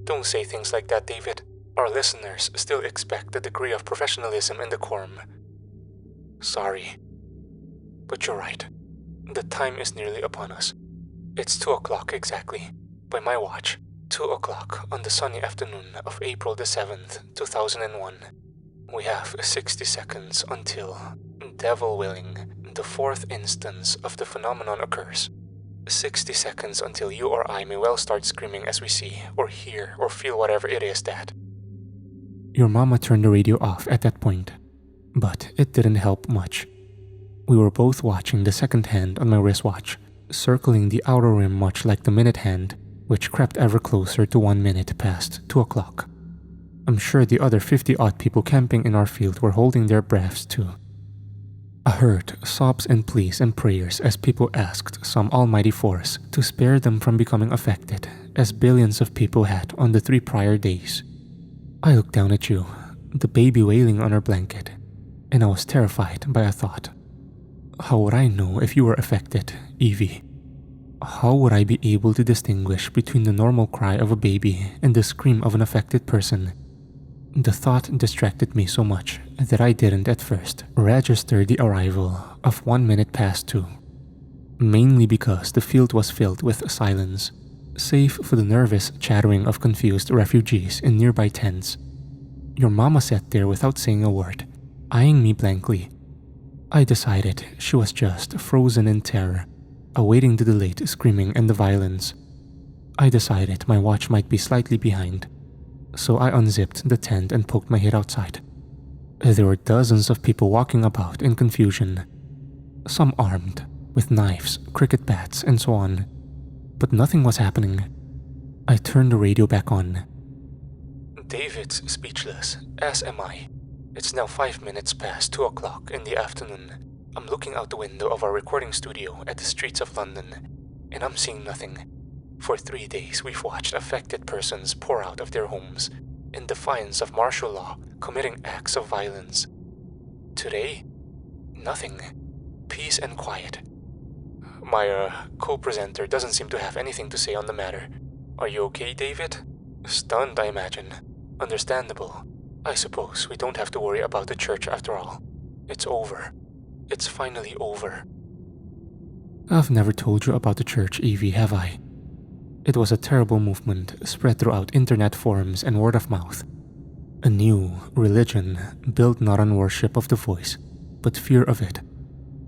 Don't say things like that, David. Our listeners still expect a degree of professionalism and decorum. Sorry. But you're right. The time is nearly upon us. It's 2 o'clock exactly, by my watch. 2 o'clock on the sunny afternoon of April the 7th, 2001. We have 60 seconds until, devil willing, the 4th instance of the phenomenon occurs. 60 seconds until you or I may well start screaming as we see, or hear, or feel whatever it is that. Your mama turned the radio off at that point, but it didn't help much. We were both watching the second hand on my wristwatch, circling the outer rim much like the minute hand, which crept ever closer to 1 minute past 2 o'clock. I'm sure the other 50-odd people camping in our field were holding their breaths too. I heard sobs and pleas and prayers as people asked some almighty force to spare them from becoming affected, as billions of people had on the 3 prior days. I looked down at you, the baby wailing on her blanket, and I was terrified by a thought. How would I know if you were affected, Evie? How would I be able to distinguish between the normal cry of a baby and the scream of an affected person? The thought distracted me so much that I didn't at first register the arrival of 1 minute past 2. Mainly because the field was filled with silence, save for the nervous chattering of confused refugees in nearby tents. Your mama sat there without saying a word, eyeing me blankly. I decided she was just frozen in terror, awaiting the delayed screaming and the violence. I decided my watch might be slightly behind, so I unzipped the tent and poked my head outside. There were dozens of people walking about in confusion, some armed, with knives, cricket bats, and so on, but nothing was happening. I turned the radio back on. David's speechless, as am I. It's now 5 minutes past 2 o'clock in the afternoon. I'm looking out the window of our recording studio at the streets of London, and I'm seeing nothing. For 3 days, we've watched affected persons pour out of their homes, in defiance of martial law, committing acts of violence. Today, nothing. Peace and quiet. My co-presenter doesn't seem to have anything to say on the matter. Are you okay, David? Stunned, I imagine. Understandable. I suppose we don't have to worry about the church after all. It's over. It's finally over. I've never told you about the church, Evie, have I? It was a terrible movement spread throughout internet forums and word of mouth. A new religion built not on worship of the voice, but fear of it.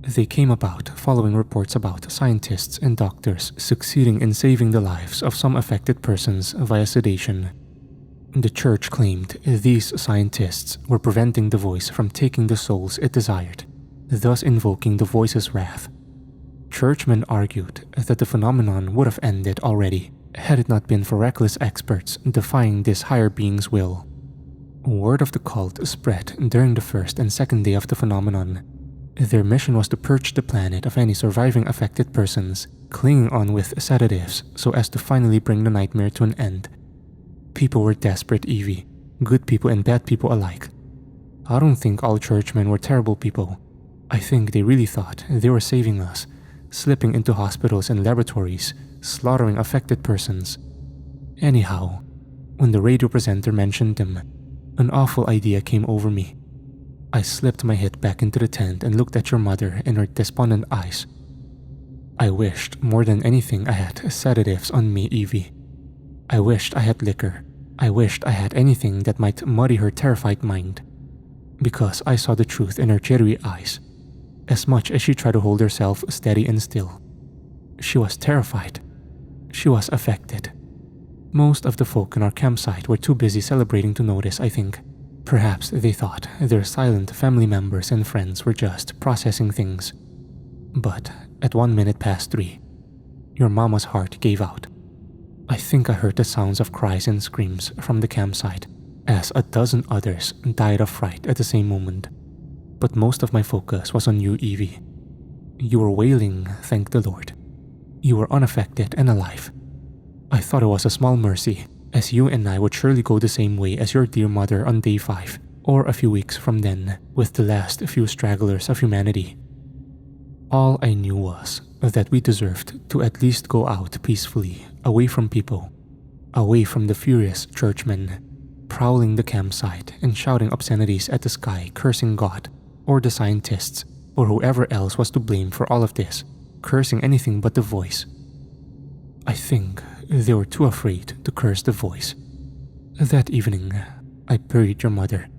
They came about following reports about scientists and doctors succeeding in saving the lives of some affected persons via sedation. The church claimed these scientists were preventing the voice from taking the souls it desired, thus invoking the voice's wrath. Churchmen argued that the phenomenon would have ended already had it not been for reckless experts defying this higher being's will. Word of the cult spread during the first and second day of the phenomenon. Their mission was to purge the planet of any surviving affected persons, clinging on with sedatives so as to finally bring the nightmare to an end. People were desperate, Evie, good people and bad people alike. I don't think all churchmen were terrible people. I think they really thought they were saving us, slipping into hospitals and laboratories, slaughtering affected persons. Anyhow, when the radio presenter mentioned them, an awful idea came over me. I slipped my head back into the tent and looked at your mother in her despondent eyes. I wished more than anything I had sedatives on me, Evie. I wished I had liquor. I wished I had anything that might muddy her terrified mind. Because I saw the truth in her jittery eyes, as much as she tried to hold herself steady and still. She was terrified. She was affected. Most of the folk in our campsite were too busy celebrating to notice, I think. Perhaps they thought their silent family members and friends were just processing things. But at 1 minute past 3, your mama's heart gave out. I think I heard the sounds of cries and screams from the campsite as a dozen others died of fright at the same moment. but most of my focus was on you, Evie. You were wailing, thank the Lord. You were unaffected and alive. I thought it was a small mercy, as you and I would surely go the same way as your dear mother on day 5, or a few weeks from then, with the last few stragglers of humanity. All I knew was that we deserved to at least go out peacefully, away from people, away from the furious churchmen, prowling the campsite and shouting obscenities at the sky, cursing God, or the scientists, or whoever else was to blame for all of this, cursing anything but the voice. I think they were too afraid to curse the voice. That evening, I buried your mother,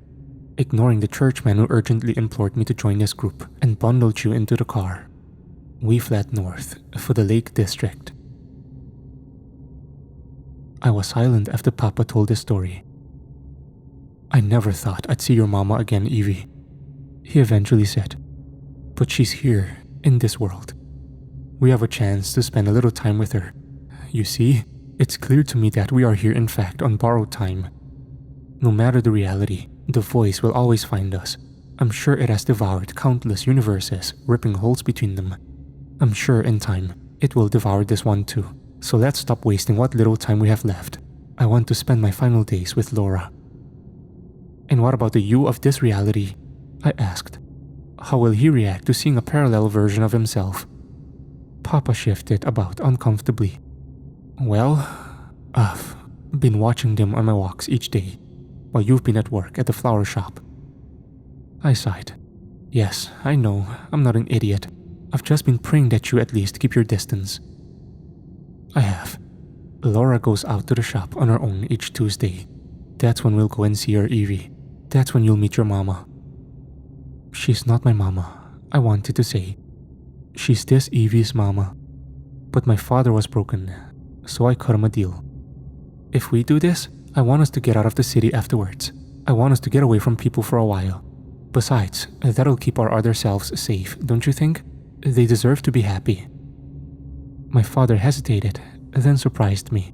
ignoring the churchman who urgently implored me to join this group, and bundled you into the car. We fled north for the Lake District. I was silent after Papa told this story. I never thought I'd see your mama again, Evie, he eventually said. But she's here, in this world. We have a chance to spend a little time with her. You see, it's clear to me that we are here in fact on borrowed time. No matter the reality, the voice will always find us. I'm sure it has devoured countless universes, ripping holes between them. I'm sure in time, it will devour this one too. So let's stop wasting what little time we have left. I want to spend my final days with Laura. And what about the you of this reality? I asked. How will he react to seeing a parallel version of himself? Papa shifted about uncomfortably. Well, I've been watching them on my walks each day, while you've been at work at the flower shop. I sighed. Yes, I know, I'm not an idiot. I've just been praying that you at least keep your distance. I have. Laura goes out to the shop on her own each Tuesday. That's when we'll go and see her, Evie. That's when you'll meet your mama. She's not my mama, I wanted to say. She's this Evie's mama. But my father was broken, so I cut him a deal. If we do this, I want us to get out of the city afterwards. I want us to get away from people for a while. Besides, that'll keep our other selves safe, don't you think? They deserve to be happy. My father hesitated, then surprised me.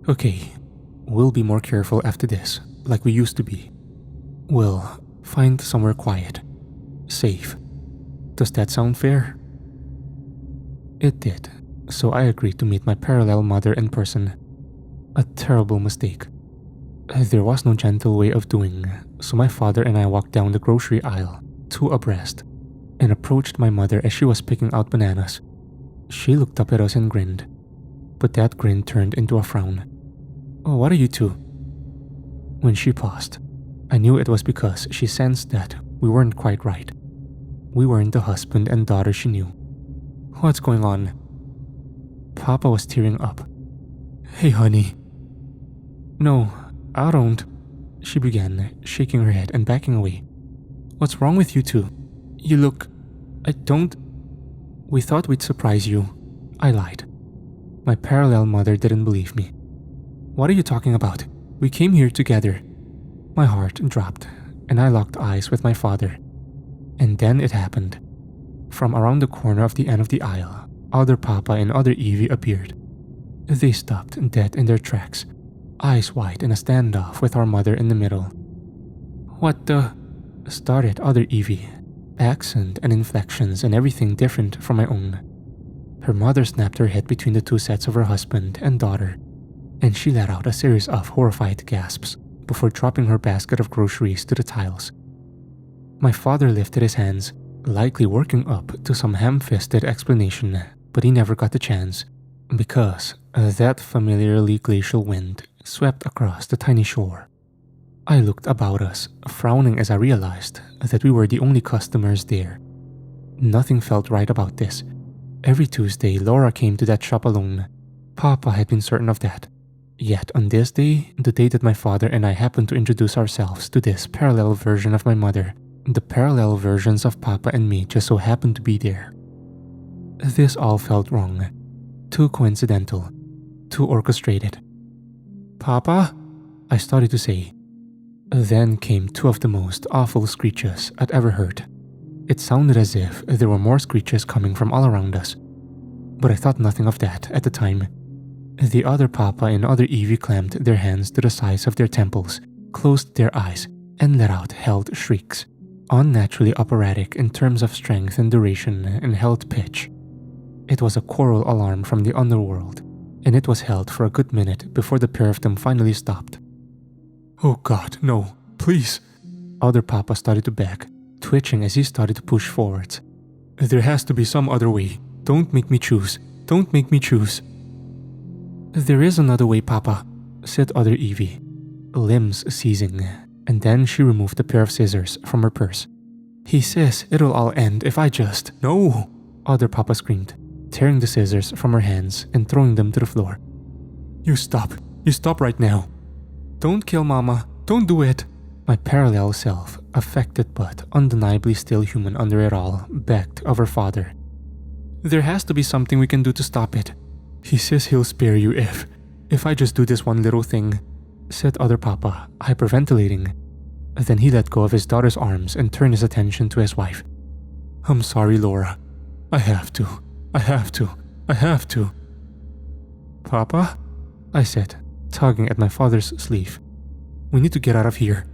Okay, we'll be more careful after this, like we used to be. We'll find somewhere quiet, safe. Does that sound fair? It did, so I agreed to meet my parallel mother in person. A terrible mistake. There was no gentle way of doing, so my father and I walked down the grocery aisle, two abreast, and approached my mother as she was picking out bananas. She looked up at us and grinned, but that grin turned into a frown. Oh, what are you two? When she paused, I knew it was because she sensed that we weren't quite right. We weren't the husband and daughter she knew. What's going on? Papa was tearing up. Hey, honey. No, I don't. She began, shaking her head and backing away. What's wrong with you two? You look... I don't... We thought we'd surprise you. I lied. My parallel mother didn't believe me. What are you talking about? We came here together. My heart dropped, and I locked eyes with my father. And then it happened. From around the corner of the end of the aisle, other Papa and other Evie appeared. They stopped dead in their tracks, eyes wide in a standoff with our mother in the middle. What the... started other Evie, accent and inflections and everything different from my own. Her mother snapped her head between the two sets of her husband and daughter, and she let out a series of horrified gasps before dropping her basket of groceries to the tiles. My father lifted his hands, likely working up to some ham-fisted explanation, but he never got the chance, because that familiarly glacial wind swept across the tiny shore. I looked about us, frowning as I realized that we were the only customers there. Nothing felt right about this. Every Tuesday, Laura came to that shop alone. Papa had been certain of that. Yet on this day, the day that my father and I happened to introduce ourselves to this parallel version of my mother, the parallel versions of Papa and me just so happened to be there. This all felt wrong. Too coincidental. Too orchestrated. Papa? I started to say. Then came two of the most awful screeches I'd ever heard. It sounded as if there were more screeches coming from all around us. But I thought nothing of that at the time. The other Papa and other Evie clamped their hands to the sides of their temples, closed their eyes, and let out held shrieks. unnaturally operatic in terms of strength and duration and held pitch. It was a choral alarm from the underworld, and it was held for a good minute before the pair of them finally stopped. "Oh God, no, please." Other Papa started to beg, twitching as he started to push forwards. "There has to be some other way. Don't make me choose. Don't make me choose." "There is another way, Papa," said other Evie, limbs seizing, and then she removed a pair of scissors from her purse. "He says it'll all end if I just—" "No!" Other Papa screamed, tearing the scissors from her hands and throwing them to the floor. You stop right now. Don't kill Mama, don't do it." My parallel self, affected but undeniably still human under it all, begged of her father. "There has to be something we can do to stop it. He says he'll spare you if I just do this one little thing," said other Papa, hyperventilating. Then he let go of his daughter's arms and turned his attention to his wife. "I'm sorry, Laura. I have to. "Papa?" I said, tugging at my father's sleeve. "We need to get out of here."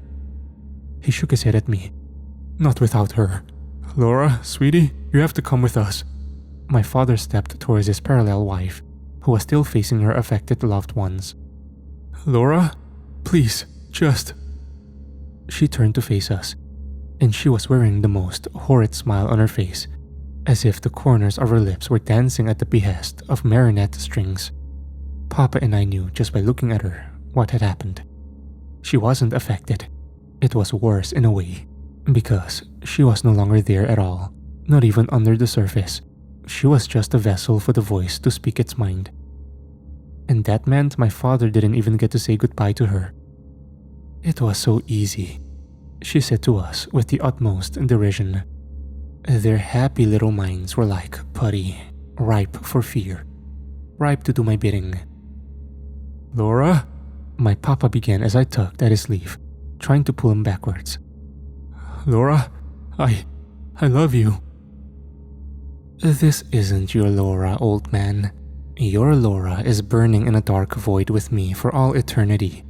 He shook his head at me. "Not without her. Laura, sweetie, you have to come with us." My father stepped towards his parallel wife, who was still facing her affected loved ones. "Laura, please, just..." She turned to face us, and she was wearing the most horrid smile on her face, as if the corners of her lips were dancing at the behest of marionette strings. Papa and I knew just by looking at her what had happened. She wasn't affected. It was worse in a way, because she was no longer there at all, not even under the surface. She was just a vessel for the voice to speak its mind. And that meant my father didn't even get to say goodbye to her. "It was so easy," she said to us with the utmost derision. Their happy little minds were like putty, ripe for fear, ripe to do my bidding. "Laura?" my papa began as I tugged at his sleeve, trying to pull him backwards. "Laura, I love you." "This isn't your Laura, old man. Your Laura is burning in a dark void with me for all eternity,"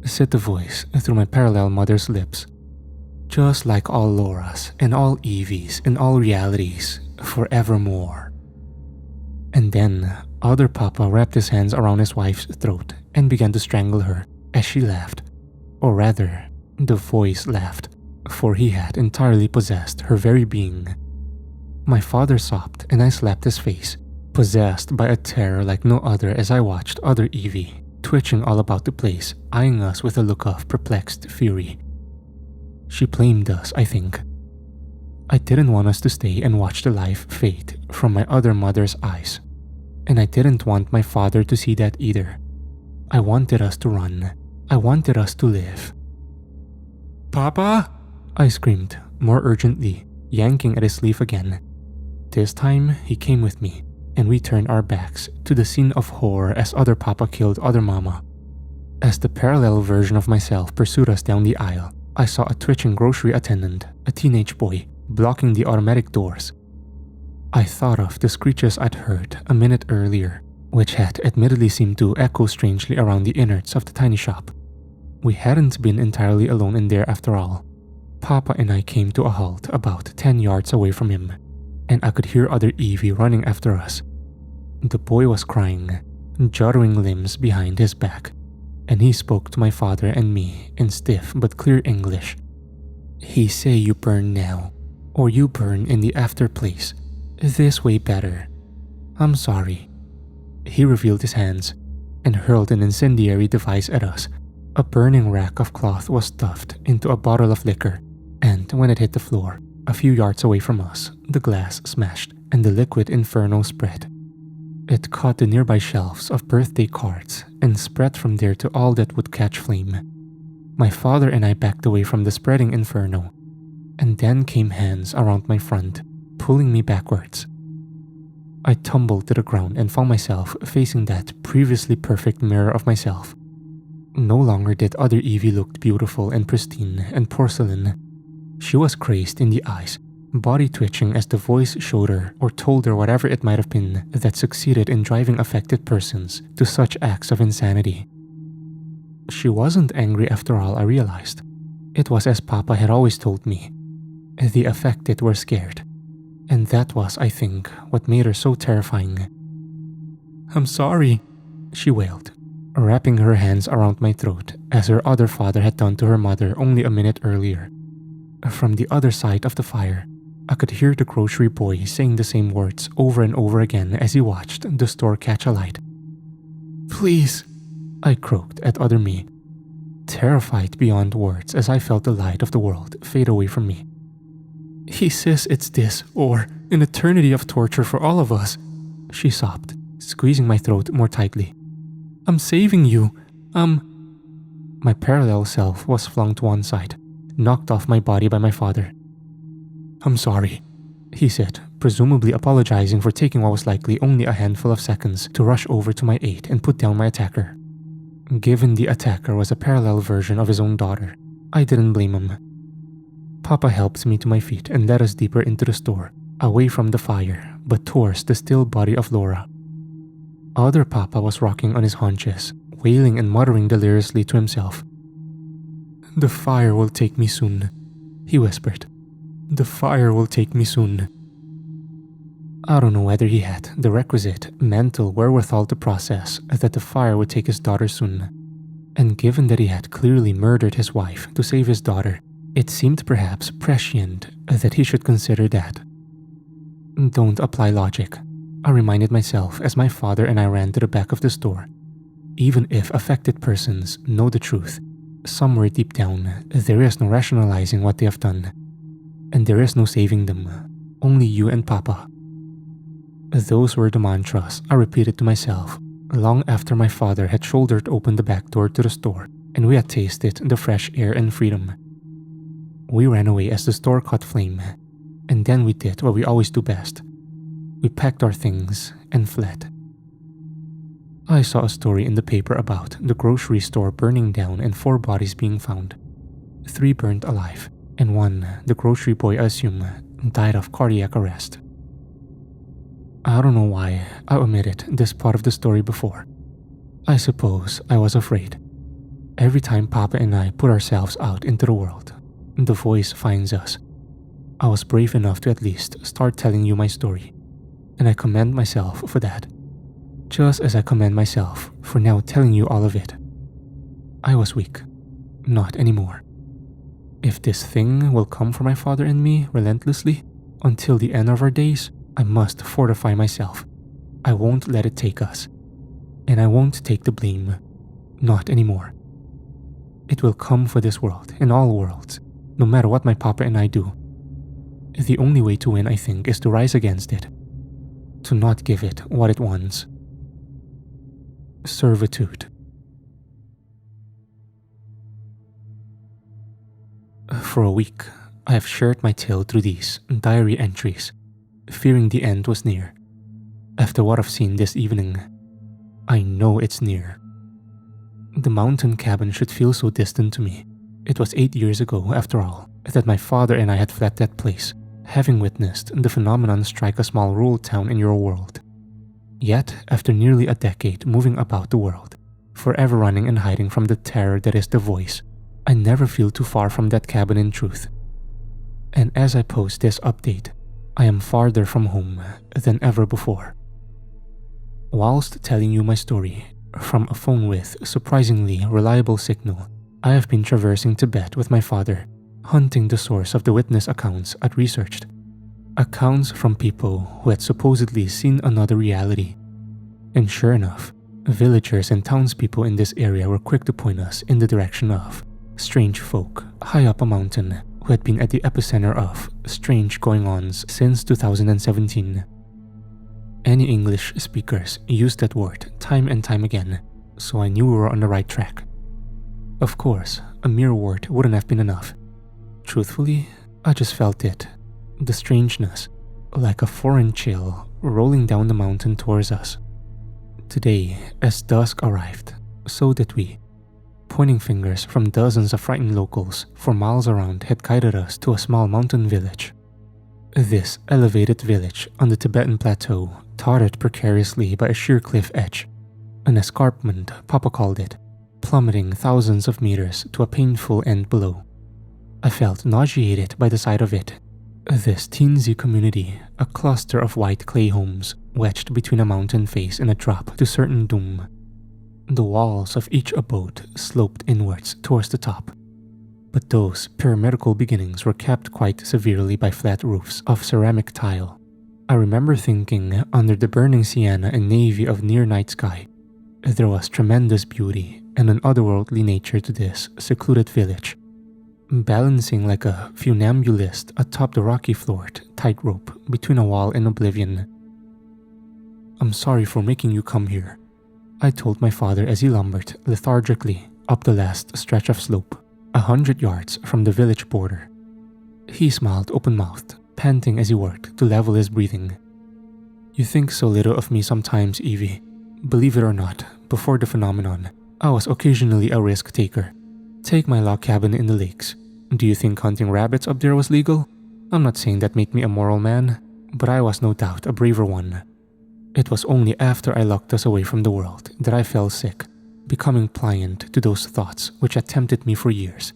said the voice through my parallel mother's lips. "Just like all Lauras and all Evies in all realities, forevermore." And then other Papa wrapped his hands around his wife's throat and began to strangle her as she laughed. Or rather, the voice laughed, for he had entirely possessed her very being. My father sobbed and I slapped his face, possessed by a terror like no other as I watched other Evie, twitching all about the place, eyeing us with a look of perplexed fury. She blamed us, I think. I didn't want us to stay and watch the life fade from my other mother's eyes. And I didn't want my father to see that either. I wanted us to run. I wanted us to live. "Papa!" I screamed, more urgently, yanking at his sleeve again. This time, he came with me, and we turned our backs to the scene of horror as other Papa killed other Mama. As the parallel version of myself pursued us down the aisle, I saw a twitching grocery attendant, a teenage boy, blocking the automatic doors. I thought of the screeches I'd heard a minute earlier, which had admittedly seemed to echo strangely around the innards of the tiny shop. We hadn't been entirely alone in there after all. Papa and I came to a halt about 10 yards away from him, and I could hear other Evie running after us. The boy was crying, juddering limbs behind his back, and he spoke to my father and me in stiff but clear English. "He say you burn now, or you burn in the after place. This way better. I'm sorry." He revealed his hands and hurled an incendiary device at us. A burning rack of cloth was stuffed into a bottle of liquor, and when it hit the floor, a few yards away from us, the glass smashed and the liquid inferno spread. It caught the nearby shelves of birthday cards and spread from there to all that would catch flame. My father and I backed away from the spreading inferno, and then came hands around my front, pulling me backwards. I tumbled to the ground and found myself facing that previously perfect mirror of myself. No longer did other Evie look beautiful and pristine and porcelain. She was crazed in the eyes, body twitching as the voice showed her or told her whatever it might have been that succeeded in driving affected persons to such acts of insanity. She wasn't angry after all, I realized. It was as Papa had always told me. The affected were scared, and that was, I think, what made her so terrifying. "I'm sorry," she wailed, wrapping her hands around my throat as her other father had done to her mother only a minute earlier. From the other side of the fire, I could hear the grocery boy saying the same words over and over again as he watched the store catch alight. "Please," I croaked at other me, terrified beyond words as I felt the light of the world fade away from me. "He says it's this or an eternity of torture for all of us," she sobbed, squeezing my throat more tightly. "I'm saving you. My parallel self was flung to one side, knocked off my body by my father. "I'm sorry," he said, presumably apologizing for taking what was likely only a handful of seconds to rush over to my aid and put down my attacker. Given the attacker was a parallel version of his own daughter, I didn't blame him. Papa helped me to my feet and led us deeper into the store, away from the fire, but towards the still body of Laura. Other Papa was rocking on his haunches, wailing and muttering deliriously to himself. "The fire will take me soon," he whispered. "The fire will take me soon." I don't know whether he had the requisite mental wherewithal to process that the fire would take his daughter soon, and given that he had clearly murdered his wife to save his daughter, it seemed perhaps prescient that he should consider that. "Don't apply logic," I reminded myself as my father and I ran to the back of the store. Even if affected persons know the truth, somewhere deep down, there is no rationalizing what they have done. And there is no saving them, only you and Papa. Those were the mantras I repeated to myself long after my father had shouldered open the back door to the store and we had tasted the fresh air and freedom. We ran away as the store caught flame, and then we did what we always do best. We packed our things and fled. I saw a story in the paper about the grocery store burning down and 4 bodies being found. 3 burned alive, and 1, the grocery boy I assume, died of cardiac arrest. I don't know why I omitted this part of the story before. I suppose I was afraid. Every time Papa and I put ourselves out into the world, the voice finds us. I was brave enough to at least start telling you my story, and I commend myself for that. Just as I commend myself for now telling you all of it. I was weak. Not anymore. If this thing will come for my father and me relentlessly until the end of our days, I must fortify myself. I won't let it take us. And I won't take the blame. Not anymore. It will come for this world and all worlds, no matter what my Papa and I do. The only way to win, I think, is to rise against it. To not give it what it wants. Servitude. For a week, I have shared my tale through these diary entries, fearing the end was near. After what I've seen this evening, I know it's near. The mountain cabin should feel so distant to me. It was 8 years ago, after all, that my father and I had fled that place, having witnessed the phenomenon strike a small rural town in your world. Yet, after nearly a decade moving about the world, forever running and hiding from the terror that is the voice, I never feel too far from that cabin in truth. And as I post this update, I am farther from home than ever before. Whilst telling you my story, from a phone with surprisingly reliable signal, I have been traversing Tibet with my father, hunting the source of the witness accounts I'd researched. Accounts from people who had supposedly seen another reality. And sure enough, villagers and townspeople in this area were quick to point us in the direction of strange folk high up a mountain who had been at the epicenter of strange going-ons since 2017. Any English speakers used that word time and time again, so I knew we were on the right track. Of course, a mere word wouldn't have been enough. Truthfully, I just felt it. The strangeness, like a foreign chill rolling down the mountain towards us. Today, as dusk arrived, so did we. Pointing fingers from dozens of frightened locals for miles around had guided us to a small mountain village. This elevated village on the Tibetan plateau tottered precariously by a sheer cliff edge, an escarpment Papa called it, plummeting thousands of meters to a painful end below. I felt nauseated by the sight of it, This teensy community, a cluster of white clay homes wedged between a mountain face and a drop to certain doom. The walls of each abode sloped inwards towards the top, but those pyramidal beginnings were capped quite severely by flat roofs of ceramic tile. I remember thinking, under the burning sienna and navy of near night sky, there was tremendous beauty and an otherworldly nature to this secluded village, balancing like a funambulist atop the rocky-floored tightrope between a wall and oblivion. "I'm sorry for making you come here," I told my father as he lumbered lethargically up the last stretch of slope, 100 yards from the village border. He smiled open-mouthed, panting as he worked to level his breathing. "You think so little of me sometimes, Evie. Believe it or not, before the phenomenon, I was occasionally a risk-taker. Take my log cabin in the lakes. Do you think hunting rabbits up there was legal? I'm not saying that made me a moral man, but I was no doubt a braver one. It was only after I locked us away from the world that I fell sick, becoming pliant to those thoughts which had tempted me for years.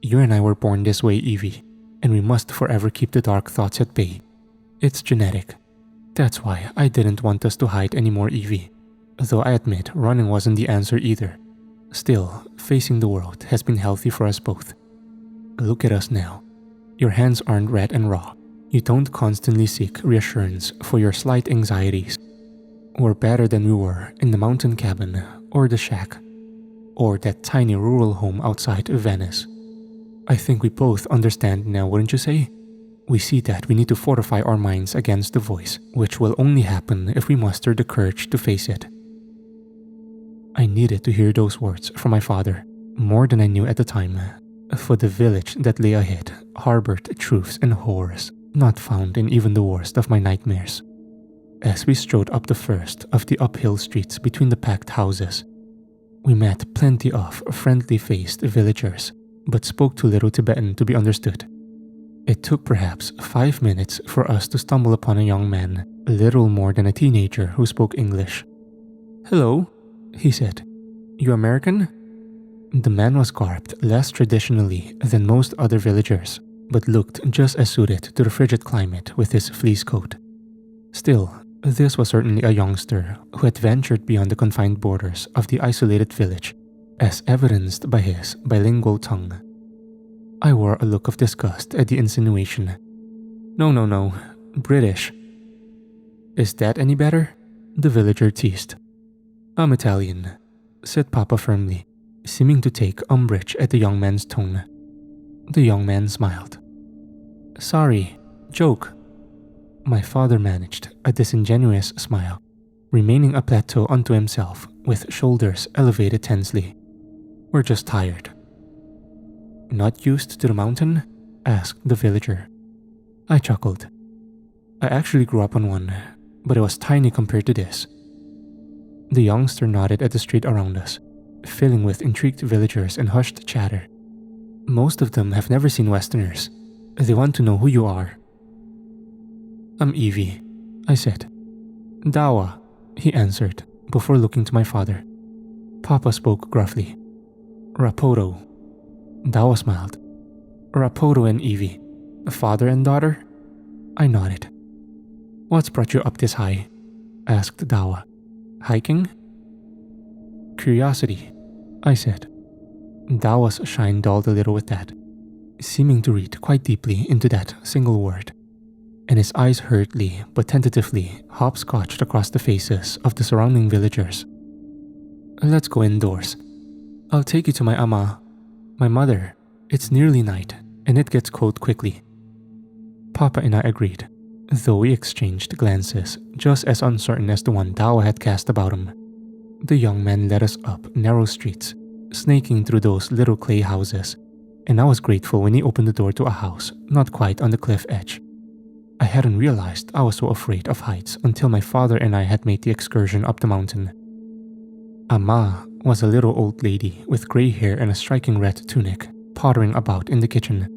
You and I were born this way, Evie, and we must forever keep the dark thoughts at bay. It's genetic. That's why I didn't want us to hide anymore, Evie. Though I admit running wasn't the answer either. Still, facing the world has been healthy for us both. Look at us now. Your hands aren't red and raw. You don't constantly seek reassurance for your slight anxieties. We're better than we were in the mountain cabin, or the shack, or that tiny rural home outside Venice. I think we both understand now, wouldn't you say? We see that we need to fortify our minds against the voice, which will only happen if we muster the courage to face it." I needed to hear those words from my father, more than I knew at the time, for the village that lay ahead harbored truths and horrors not found in even the worst of my nightmares. As we strode up the first of the uphill streets between the packed houses, we met plenty of friendly-faced villagers, but spoke too little Tibetan to be understood. It took perhaps 5 minutes for us to stumble upon a young man, little more than a teenager who spoke English. "Hello," he said. "You American?" The man was garbed less traditionally than most other villagers, but looked just as suited to the frigid climate with his fleece coat. Still, this was certainly a youngster who had ventured beyond the confined borders of the isolated village, as evidenced by his bilingual tongue. I wore a look of disgust at the insinuation. No, British." "Is that any better?" the villager teased. "I'm Italian," said Papa firmly, seeming to take umbrage at the young man's tone. The young man smiled. "Sorry, joke." My father managed a disingenuous smile, remaining a plateau unto himself with shoulders elevated tensely. "We're just tired." "Not used to the mountain?" asked the villager. I chuckled. "I actually grew up on one, but it was tiny compared to this." The youngster nodded at the street around us, filling with intrigued villagers and hushed chatter. "Most of them have never seen Westerners. They want to know who you are." "I'm Evie," I said. "Dawa," he answered, before looking to my father. Papa spoke gruffly. "Rapoto." Dawa smiled. "Rapoto and Evie, father and daughter?" I nodded. "What's brought you up this high?" asked Dawa. "Hiking?" "Curiosity," I said. Dawa's shine dulled a little with that, seeming to read quite deeply into that single word, and his eyes hurriedly but tentatively hopscotched across the faces of the surrounding villagers. "Let's go indoors. I'll take you to my ama, my mother. It's nearly night, and it gets cold quickly." Papa and I agreed, though we exchanged glances just as uncertain as the one Dawa had cast about him. The young man led us up narrow streets, snaking through those little clay houses, and I was grateful when he opened the door to a house not quite on the cliff edge. I hadn't realized I was so afraid of heights until my father and I had made the excursion up the mountain. Ama was a little old lady with gray hair and a striking red tunic, pottering about in the kitchen,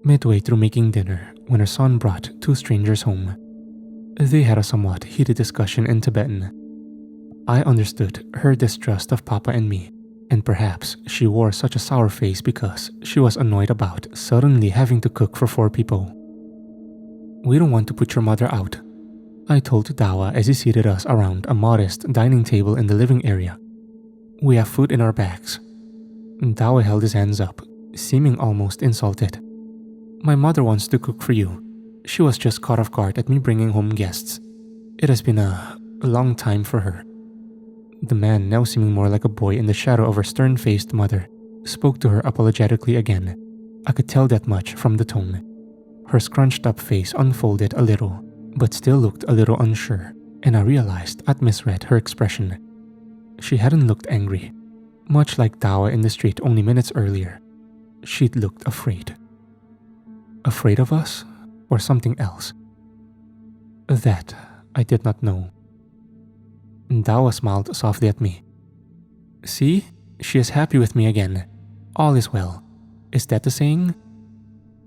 midway through making dinner when her son brought 2 strangers home. They had a somewhat heated discussion in Tibetan. I understood her distrust of Papa and me, and perhaps she wore such a sour face because she was annoyed about suddenly having to cook for 4 people. We don't want to put your mother out, I told Dawa as he seated us around a modest dining table in the living area. We have food in our bags. Dawa held his hands up, seeming almost insulted. My mother wants to cook for you. She was just caught off guard at me bringing home guests. It has been a long time for her. The man, now seeming more like a boy in the shadow of her stern-faced mother, spoke to her apologetically again. I could tell that much from the tone. Her scrunched-up face unfolded a little, but still looked a little unsure, and I realized I'd misread her expression. She hadn't looked angry, much like Dawa in the street only minutes earlier. She'd looked afraid. Afraid of us, or something else? That I did not know. Dawa smiled softly at me. See, she is happy with me again. All is well. Is that the saying?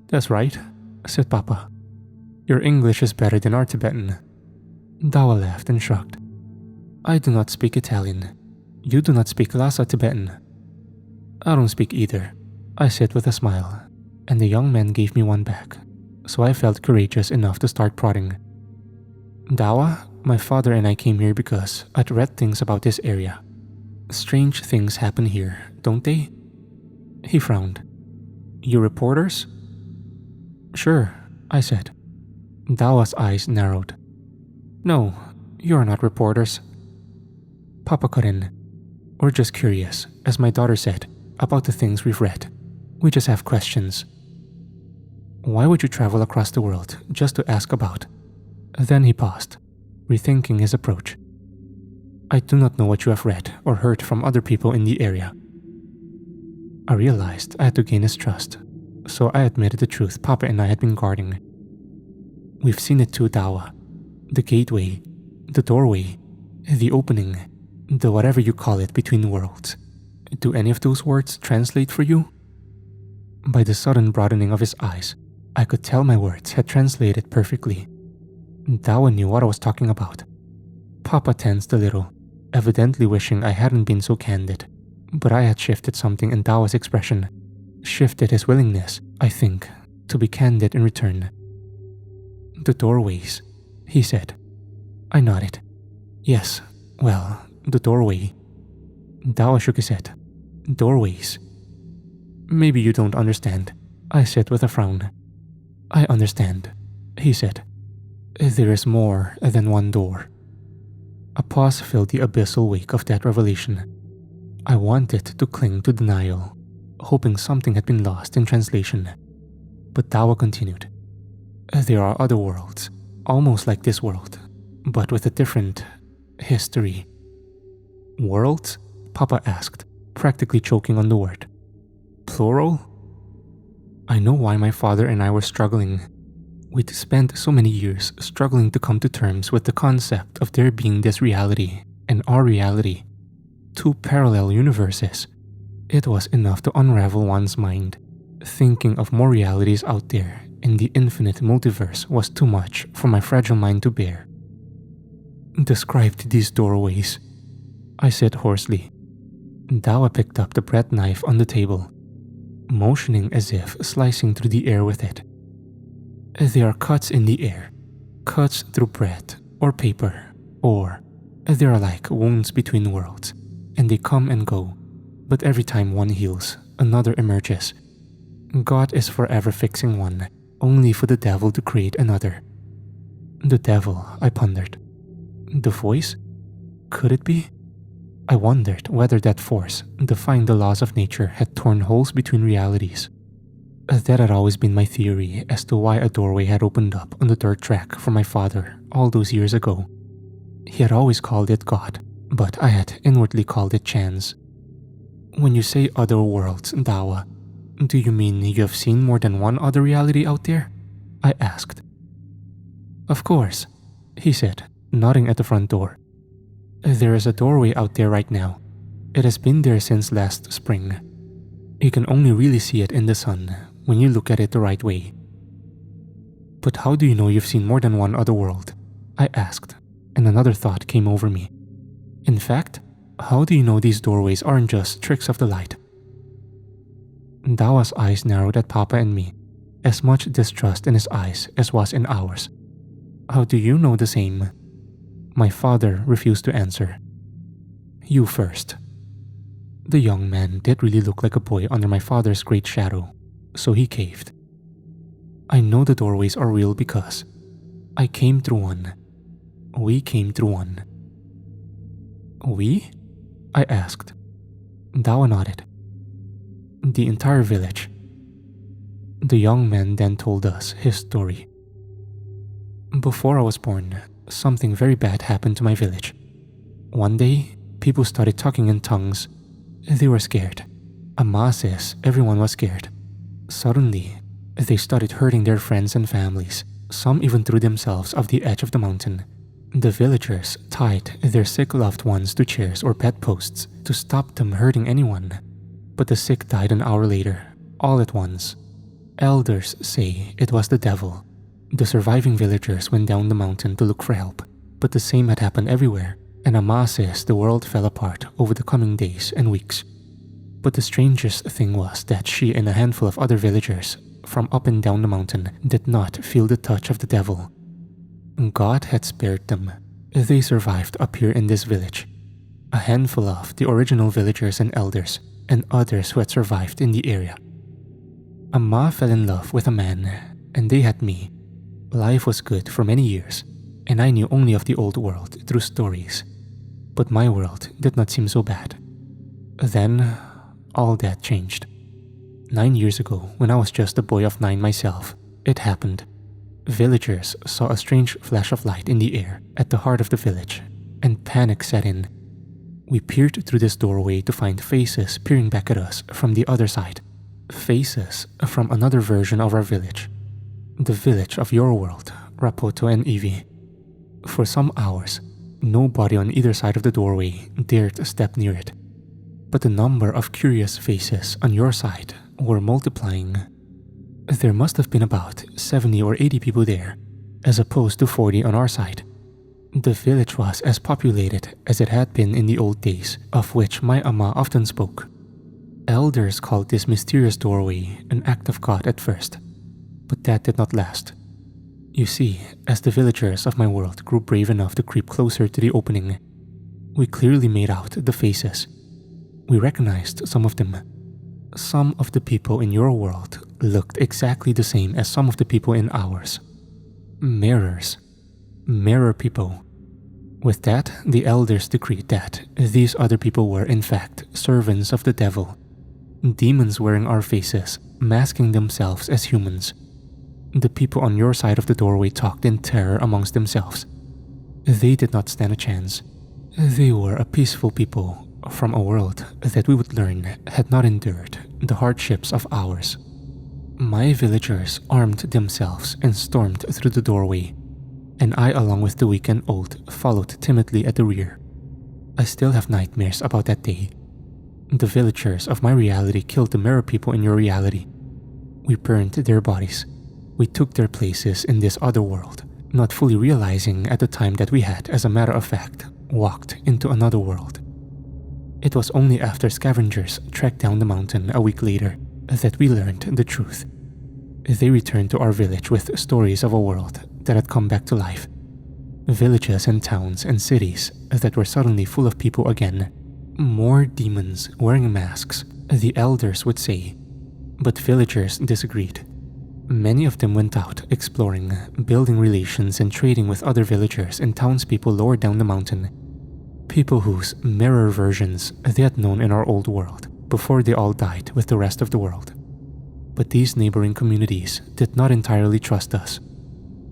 That's right, said Papa. Your English is better than our Tibetan. Dawa laughed and shrugged. I do not speak Italian. You do not speak Lhasa Tibetan. I don't speak either, I said with a smile, and the young man gave me one back, so I felt courageous enough to start prodding. Dawa, my father and I came here because I'd read things about this area. Strange things happen here, don't they? He frowned. You reporters? Sure, I said. Dawa's eyes narrowed. No, you're not reporters. Papa cut in. We're just curious, as my daughter said, about the things we've read. We just have questions. Why would you travel across the world just to ask about? Then he paused, rethinking his approach. I do not know what you have read or heard from other people in the area. I realized I had to gain his trust, so I admitted the truth Papa and I had been guarding. We've seen it too, Dawa. The gateway, the doorway, the opening, the whatever you call it between worlds. Do any of those words translate for you? By the sudden broadening of his eyes, I could tell my words had translated perfectly. Dawa knew what I was talking about. Papa tensed a little, evidently wishing I hadn't been so candid, but I had shifted something in Dawa's expression, shifted his willingness, I think, to be candid in return. The doorways, he said. I nodded. Yes, well, the doorway. Dawa shook his head. Doorways. Maybe you don't understand, I said with a frown. I understand, he said. There is more than one door. A pause filled the abyssal wake of that revelation. I wanted to cling to denial, hoping something had been lost in translation. But Dawa continued. There are other worlds, almost like this world, but with a different history. Worlds? Papa asked, practically choking on the word. Plural? I know why my father and I were struggling. We'd spent so many years struggling to come to terms with the concept of there being this reality and our reality. Two parallel universes. It was enough to unravel one's mind. Thinking of more realities out there in the infinite multiverse was too much for my fragile mind to bear. Described these doorways, I said hoarsely. Dawa picked up the bread knife on the table, motioning as if slicing through the air with it. They are cuts in the air, cuts through bread or paper, or they are like wounds between worlds, and they come and go, but every time one heals, another emerges. God is forever fixing one, only for the devil to create another. The devil, I pondered. The voice? Could it be? I wondered whether that force, defying the laws of nature, had torn holes between realities. That had always been my theory as to why a doorway had opened up on the dirt track for my father all those years ago. He had always called it God, but I had inwardly called it chance. When you say other worlds, Dawa, do you mean you have seen more than one other reality out there? I asked. Of course, he said, nodding at the front door. There is a doorway out there right now. It has been there since last spring. You can only really see it in the sun when you look at it the right way. But how do you know you've seen more than one other world? I asked, and another thought came over me. In fact, how do you know these doorways aren't just tricks of the light? Dawa's eyes narrowed at Papa and me, as much distrust in his eyes as was in ours. "How do you know the same?" My father refused to answer. "You first." The young man did really look like a boy under my father's great shadow, so he caved. "I know the doorways are real because I came through one. We came through one." "We?" I asked. Dawa nodded. "The entire village." The young man then told us his story. "Before I was born, something very bad happened to my village. One day, people started talking in tongues. They were scared. Amma says everyone was scared. Suddenly, they started hurting their friends and families. Some even threw themselves off the edge of the mountain. The villagers tied their sick loved ones to chairs or pet posts to stop them hurting anyone. But the sick died an hour later, all at once. Elders say it was the devil. The surviving villagers went down the mountain to look for help, but the same had happened everywhere, and Amma says the world fell apart over the coming days and weeks. But the strangest thing was that she and a handful of other villagers from up and down the mountain did not feel the touch of the devil. God had spared them. They survived up here in this village. A handful of the original villagers and elders, and others who had survived in the area. Amma fell in love with a man, and they had me. Life was good for many years, and I knew only of the old world through stories. But my world did not seem so bad. Then, all that changed. 9 years ago, when I was just a boy of 9 myself, it happened. Villagers saw a strange flash of light in the air at the heart of the village, and panic set in. We peered through this doorway to find faces peering back at us from the other side. Faces from another version of our village. The village of your world, Rapoto and Evie. For some hours, nobody on either side of the doorway dared step near it. But the number of curious faces on your side were multiplying. There must have been about 70 or 80 people there, as opposed to 40 on our side. The village was as populated as it had been in the old days, of which my Amma often spoke. Elders called this mysterious doorway an act of God at first, but that did not last. You see, as the villagers of my world grew brave enough to creep closer to the opening, we clearly made out the faces. We recognized some of them. Some of the people in your world looked exactly the same as some of the people in ours. Mirrors. Mirror people. With that, the elders decreed that these other people were in fact servants of the devil. Demons wearing our faces, masking themselves as humans. The people on your side of the doorway talked in terror amongst themselves. They did not stand a chance. They were a peaceful people from a world that we would learn had not endured the hardships of ours. My villagers armed themselves and stormed through the doorway, and I, along with the weak and old, followed timidly at the rear. I still have nightmares about that day. The villagers of my reality killed the mirror people in your reality. We burned their bodies. We took their places in this other world, not fully realizing at the time that we had, as a matter of fact, walked into another world. It was only after scavengers trekked down the mountain a week later that we learned the truth. They returned to our village with stories of a world that had come back to life. Villages and towns and cities that were suddenly full of people again. More demons wearing masks, the elders would say, but villagers disagreed. Many of them went out exploring, building relations and trading with other villagers and townspeople lower down the mountain. People whose mirror versions they had known in our old world before they all died with the rest of the world. But these neighboring communities did not entirely trust us.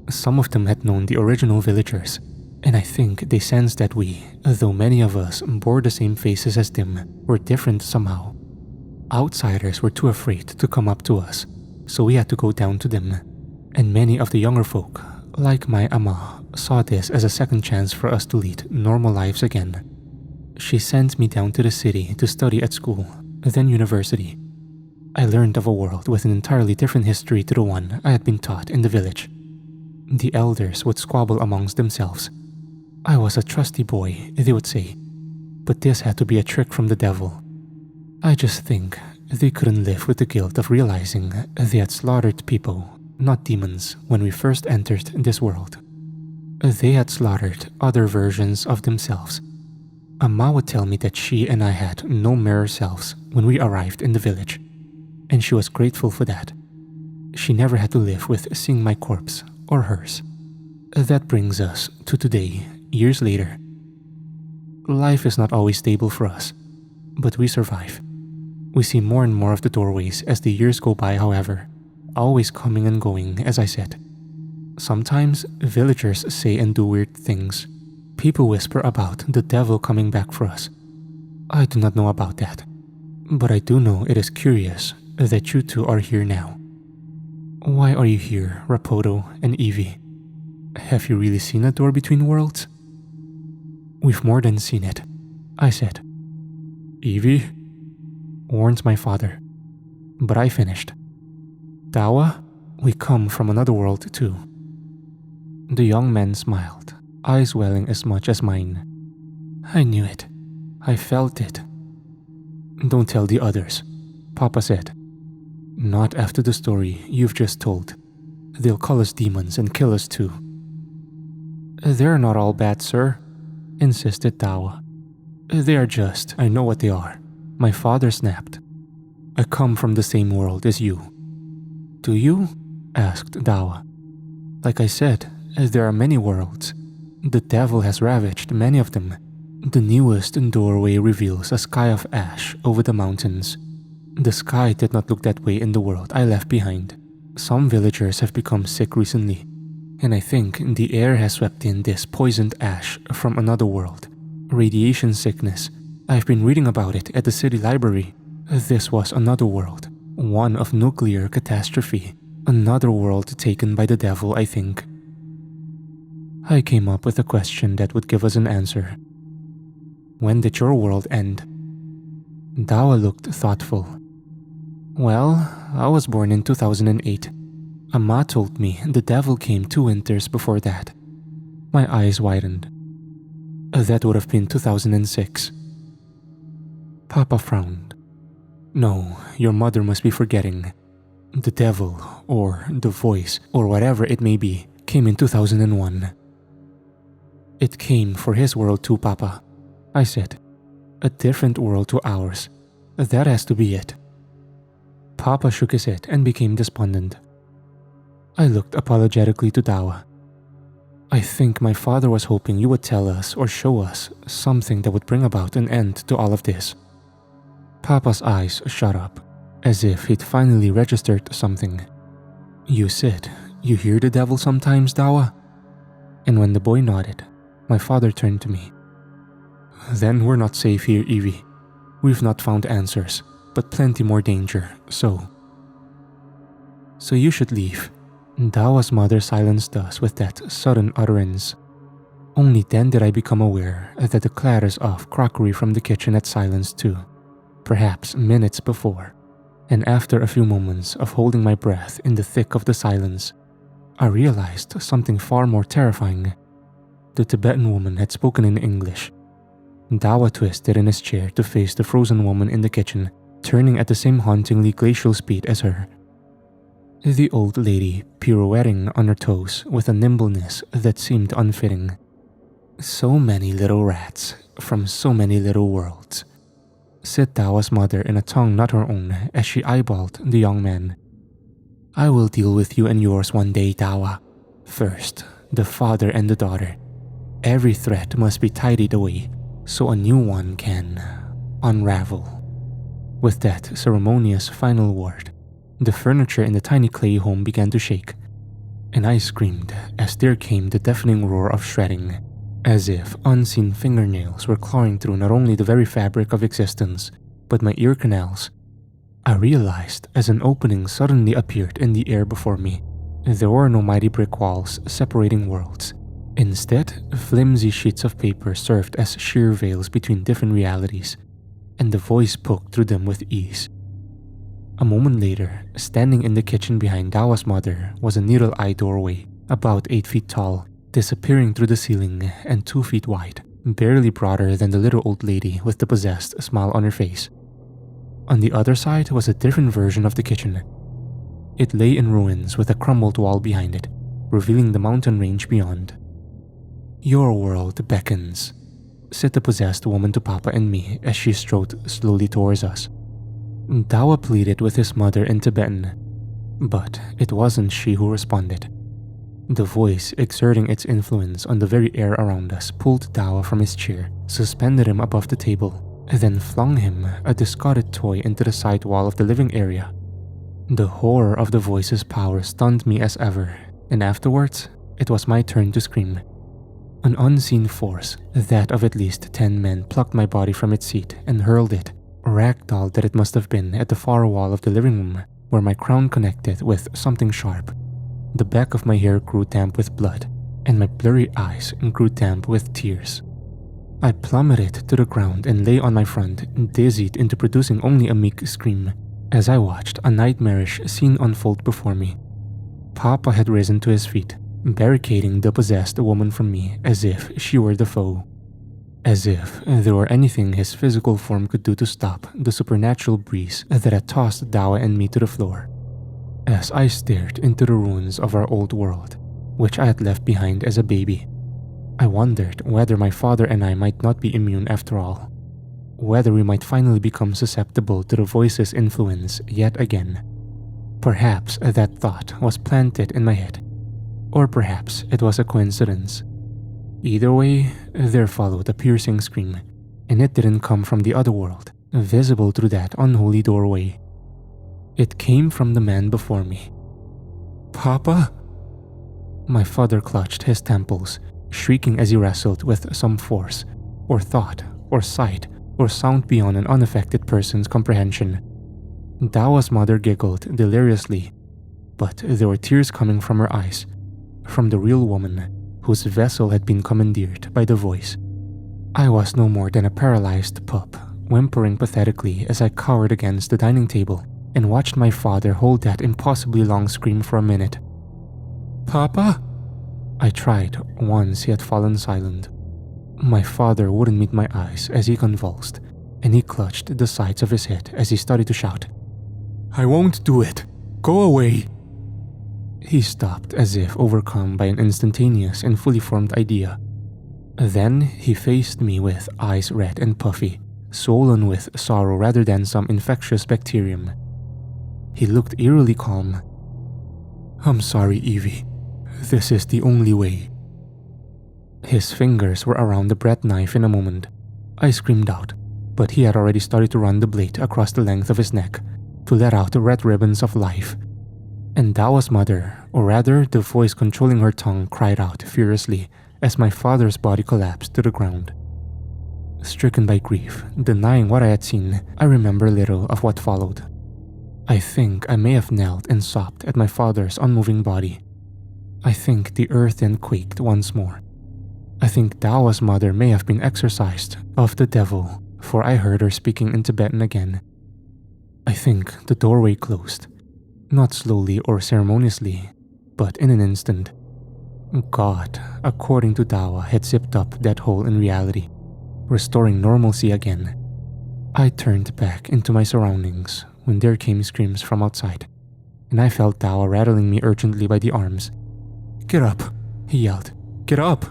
Some of them had known the original villagers, and I think they sensed that we, though many of us bore the same faces as them, were different somehow. Outsiders were too afraid to come up to us, so we had to go down to them, and many of the younger folk, like my Amma, saw this as a second chance for us to lead normal lives again. She sent me down to the city to study at school, then university. I learned of a world with an entirely different history to the one I had been taught in the village. The elders would squabble amongst themselves. I was a trusty boy, they would say, but this had to be a trick from the devil. I just think They couldn't live with the guilt of realizing they had slaughtered people, not demons, when we first entered this world. They had slaughtered other versions of themselves. Amma would tell me that she and I had no mirror selves when we arrived in the village, and she was grateful for that. She never had to live with seeing my corpse or hers. That brings us to today, years later. Life is not always stable for us, but we survive. We see more and more of the doorways as the years go by, however, always coming and going, as I said. Sometimes villagers say and do weird things. People whisper about the devil coming back for us. I do not know about that, but I do know it is curious that you two are here now. Why are you here, Rapoto and Evie? Have you really seen a door between worlds? We've more than seen it, I said. Evie? Warns my father. But I finished. Dawa, we come from another world too. The young man smiled, eyes welling as much as mine. I knew it. I felt it. Don't tell the others, Papa said. Not after the story you've just told. They'll call us demons and kill us too. They're not all bad, sir, insisted Dawa. They are just, I know what they are. My father snapped. I come from the same world as you. Do you? Asked Dawa. Like I said, there are many worlds. The devil has ravaged many of them. The newest doorway reveals a sky of ash over the mountains. The sky did not look that way in the world I left behind. Some villagers have become sick recently, and I think the air has swept in this poisoned ash from another world. Radiation sickness. I've been reading about it at the city library. This was another world, one of nuclear catastrophe. Another world taken by the devil, I think. I came up with a question that would give us an answer. When did your world end? Dawa looked thoughtful. Well, I was born in 2008. Amma told me the devil came 2 winters before that. My eyes widened. That would have been 2006. Papa frowned. No, your mother must be forgetting. The devil, or the voice, or whatever it may be, came in 2001. It came for his world too, Papa, I said. A different world to ours. That has to be it. Papa shook his head and became despondent. I looked apologetically to Dawa. I think my father was hoping you would tell us or show us something that would bring about an end to all of this. Papa's eyes shot up, as if he'd finally registered something. You said you hear the devil sometimes, Dawa? And when the boy nodded, my father turned to me. Then we're not safe here, Evie. We've not found answers, but plenty more danger, so you should leave. Dawa's mother silenced us with that sudden utterance. Only then did I become aware that the clatters of crockery from the kitchen had silenced too, perhaps minutes before, and after a few moments of holding my breath in the thick of the silence, I realized something far more terrifying. The Tibetan woman had spoken in English. Dawa twisted in his chair to face the frozen woman in the kitchen, turning at the same hauntingly glacial speed as her. The old lady pirouetting on her toes with a nimbleness that seemed unfitting. So many little rats from so many little worlds, said Dawa's mother in a tongue not her own as she eyeballed the young man. I will deal with you and yours one day, Dawa. First, the father and the daughter. Every thread must be tidied away so a new one can unravel. With that ceremonious final word, the furniture in the tiny clay home began to shake, and I screamed as there came the deafening roar of shredding, as if unseen fingernails were clawing through not only the very fabric of existence, but my ear canals. I realized as an opening suddenly appeared in the air before me. There were no mighty brick walls separating worlds. Instead, flimsy sheets of paper served as sheer veils between different realities, and the voice poked through them with ease. A moment later, standing in the kitchen behind Dawa's mother was a needle-eye doorway, about 8 feet tall, disappearing through the ceiling and 2 feet wide, barely broader than the little old lady with the possessed smile on her face. On the other side was a different version of the kitchen. It lay in ruins with a crumbled wall behind it, revealing the mountain range beyond. "Your world beckons," said the possessed woman to Papa and me as she strode slowly towards us. Dawa pleaded with his mother in Tibetan, but it wasn't she who responded. The voice, exerting its influence on the very air around us, pulled Dawa from his chair, suspended him above the table, and then flung him, a discarded toy, into the side wall of the living area. The horror of the voice's power stunned me as ever, and afterwards, it was my turn to scream. An unseen force, that of at least 10 men, plucked my body from its seat and hurled it, ragdoll that it must have been, at the far wall of the living room, where my crown connected with something sharp. The back of my hair grew damp with blood, and my blurry eyes grew damp with tears. I plummeted to the ground and lay on my front, dizzied into producing only a meek scream, as I watched a nightmarish scene unfold before me. Papa had risen to his feet, barricading the possessed woman from me as if she were the foe. As if there were anything his physical form could do to stop the supernatural breeze that had tossed Dawa and me to the floor. As I stared into the ruins of our old world, which I had left behind as a baby, I wondered whether my father and I might not be immune after all, whether we might finally become susceptible to the voice's influence yet again. Perhaps that thought was planted in my head, or perhaps it was a coincidence. Either way, there followed a piercing scream, and it didn't come from the other world, visible through that unholy doorway. It came from the man before me. "Papa?" My father clutched his temples, shrieking as he wrestled with some force, or thought, or sight, or sound beyond an unaffected person's comprehension. Dawa's mother giggled deliriously, but there were tears coming from her eyes, from the real woman whose vessel had been commandeered by the voice. I was no more than a paralyzed pup, whimpering pathetically as I cowered against the dining table and watched my father hold that impossibly long scream for a minute. "Papa?" I tried once he had fallen silent. My father wouldn't meet my eyes as he convulsed, and he clutched the sides of his head as he started to shout, "I won't do it! Go away!" He stopped as if overcome by an instantaneous and fully formed idea. Then he faced me with eyes red and puffy, swollen with sorrow rather than some infectious bacterium. He looked eerily calm. "I'm sorry, Evie. This is the only way." His fingers were around the bread knife in a moment. I screamed out, but he had already started to run the blade across the length of his neck to let out the red ribbons of life. And Dawa's mother, or rather the voice controlling her tongue, cried out furiously as my father's body collapsed to the ground. Stricken by grief, denying what I had seen, I remember little of what followed. I think I may have knelt and sobbed at my father's unmoving body. I think the earth then quaked once more. I think Dawa's mother may have been exorcised of the devil, for I heard her speaking in Tibetan again. I think the doorway closed, not slowly or ceremoniously, but in an instant. God, according to Dawa, had zipped up that hole in reality, restoring normalcy again. I turned back into my surroundings when there came screams from outside, and I felt Dawa rattling me urgently by the arms. "Get up," he yelled. "Get up!"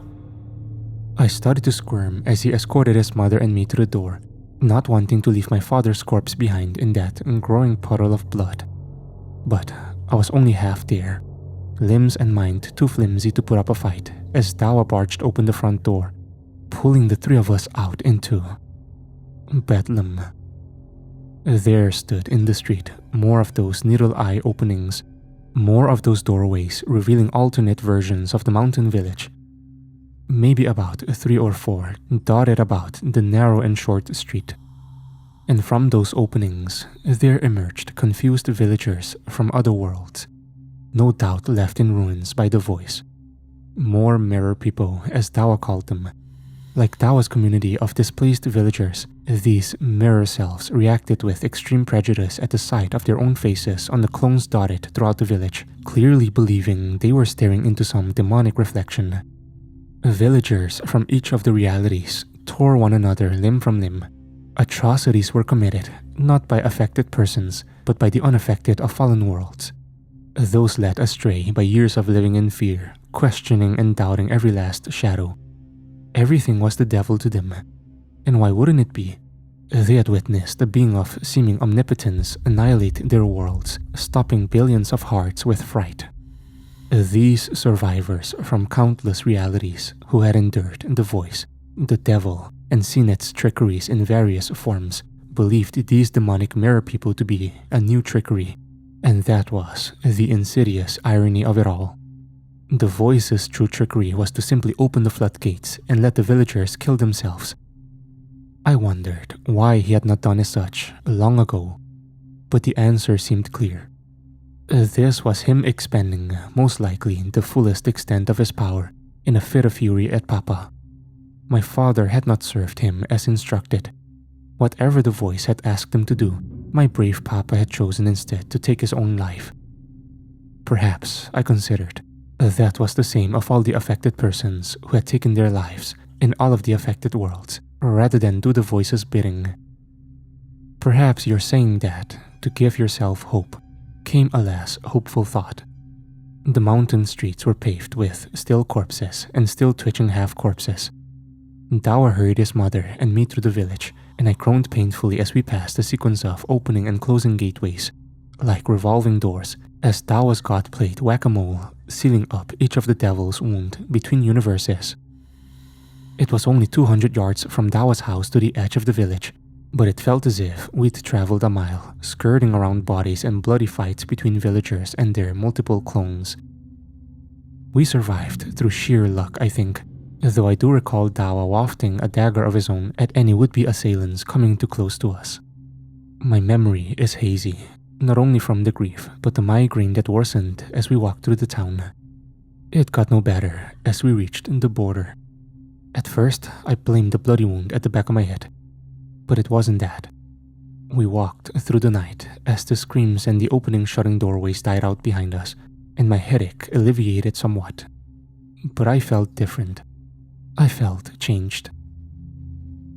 I started to squirm as he escorted his mother and me to the door, not wanting to leave my father's corpse behind in that growing puddle of blood. But I was only half there, limbs and mind too flimsy to put up a fight, as Dawa barged open the front door, pulling the three of us out into Bedlam. There stood in the street more of those needle-eye openings, more of those doorways revealing alternate versions of the mountain village. Maybe about 3 or 4 dotted about the narrow and short street. And from those openings, there emerged confused villagers from other worlds, no doubt left in ruins by the voice. More mirror people, as Dawa called them. Like Dawa's community of displaced villagers, these mirror selves reacted with extreme prejudice at the sight of their own faces on the clones dotted throughout the village, clearly believing they were staring into some demonic reflection. Villagers from each of the realities tore one another limb from limb, Atrocities were committed, not by affected persons, but by the unaffected of fallen worlds. Those led astray by years of living in fear, questioning and doubting every last shadow. Everything was the devil to them. And why wouldn't it be? They had witnessed a being of seeming omnipotence annihilate their worlds, stopping billions of hearts with fright. These survivors from countless realities who had endured the voice, the devil, and seen its trickeries in various forms, believed these demonic mirror people to be a new trickery, and that was the insidious irony of it all. The voice's true trickery was to simply open the floodgates and let the villagers kill themselves. I wondered why he had not done as such long ago, but the answer seemed clear. This was him expending, most likely, the fullest extent of his power in a fit of fury at Papa. My father had not served him as instructed. Whatever the voice had asked him to do, my brave Papa had chosen instead to take his own life. Perhaps, I considered, that was the same of all the affected persons who had taken their lives in all of the affected worlds, rather than do the voice's bidding. Perhaps you're saying that, to give yourself hope, came a less hopeful thought. The mountain streets were paved with still corpses and still twitching half-corpses. Dawa hurried his mother and me through the village, and I groaned painfully as we passed a sequence of opening and closing gateways, like revolving doors, as Dawa's god played whack-a-mole, sealing up each of the devil's wound between universes. It was only 200 yards from Dawa's house to the edge of the village, but it felt as if we'd traveled a mile, skirting around bodies and bloody fights between villagers and their multiple clones. We survived through sheer luck, I think, though I do recall Dawa wafting a dagger of his own at any would-be assailants coming too close to us. My memory is hazy, not only from the grief, but the migraine that worsened as we walked through the town. It got no better as we reached the border. At first, I blamed the bloody wound at the back of my head, but it wasn't that. We walked through the night as the screams and the opening shutting doorways died out behind us, and my headache alleviated somewhat. But I felt different. I felt changed.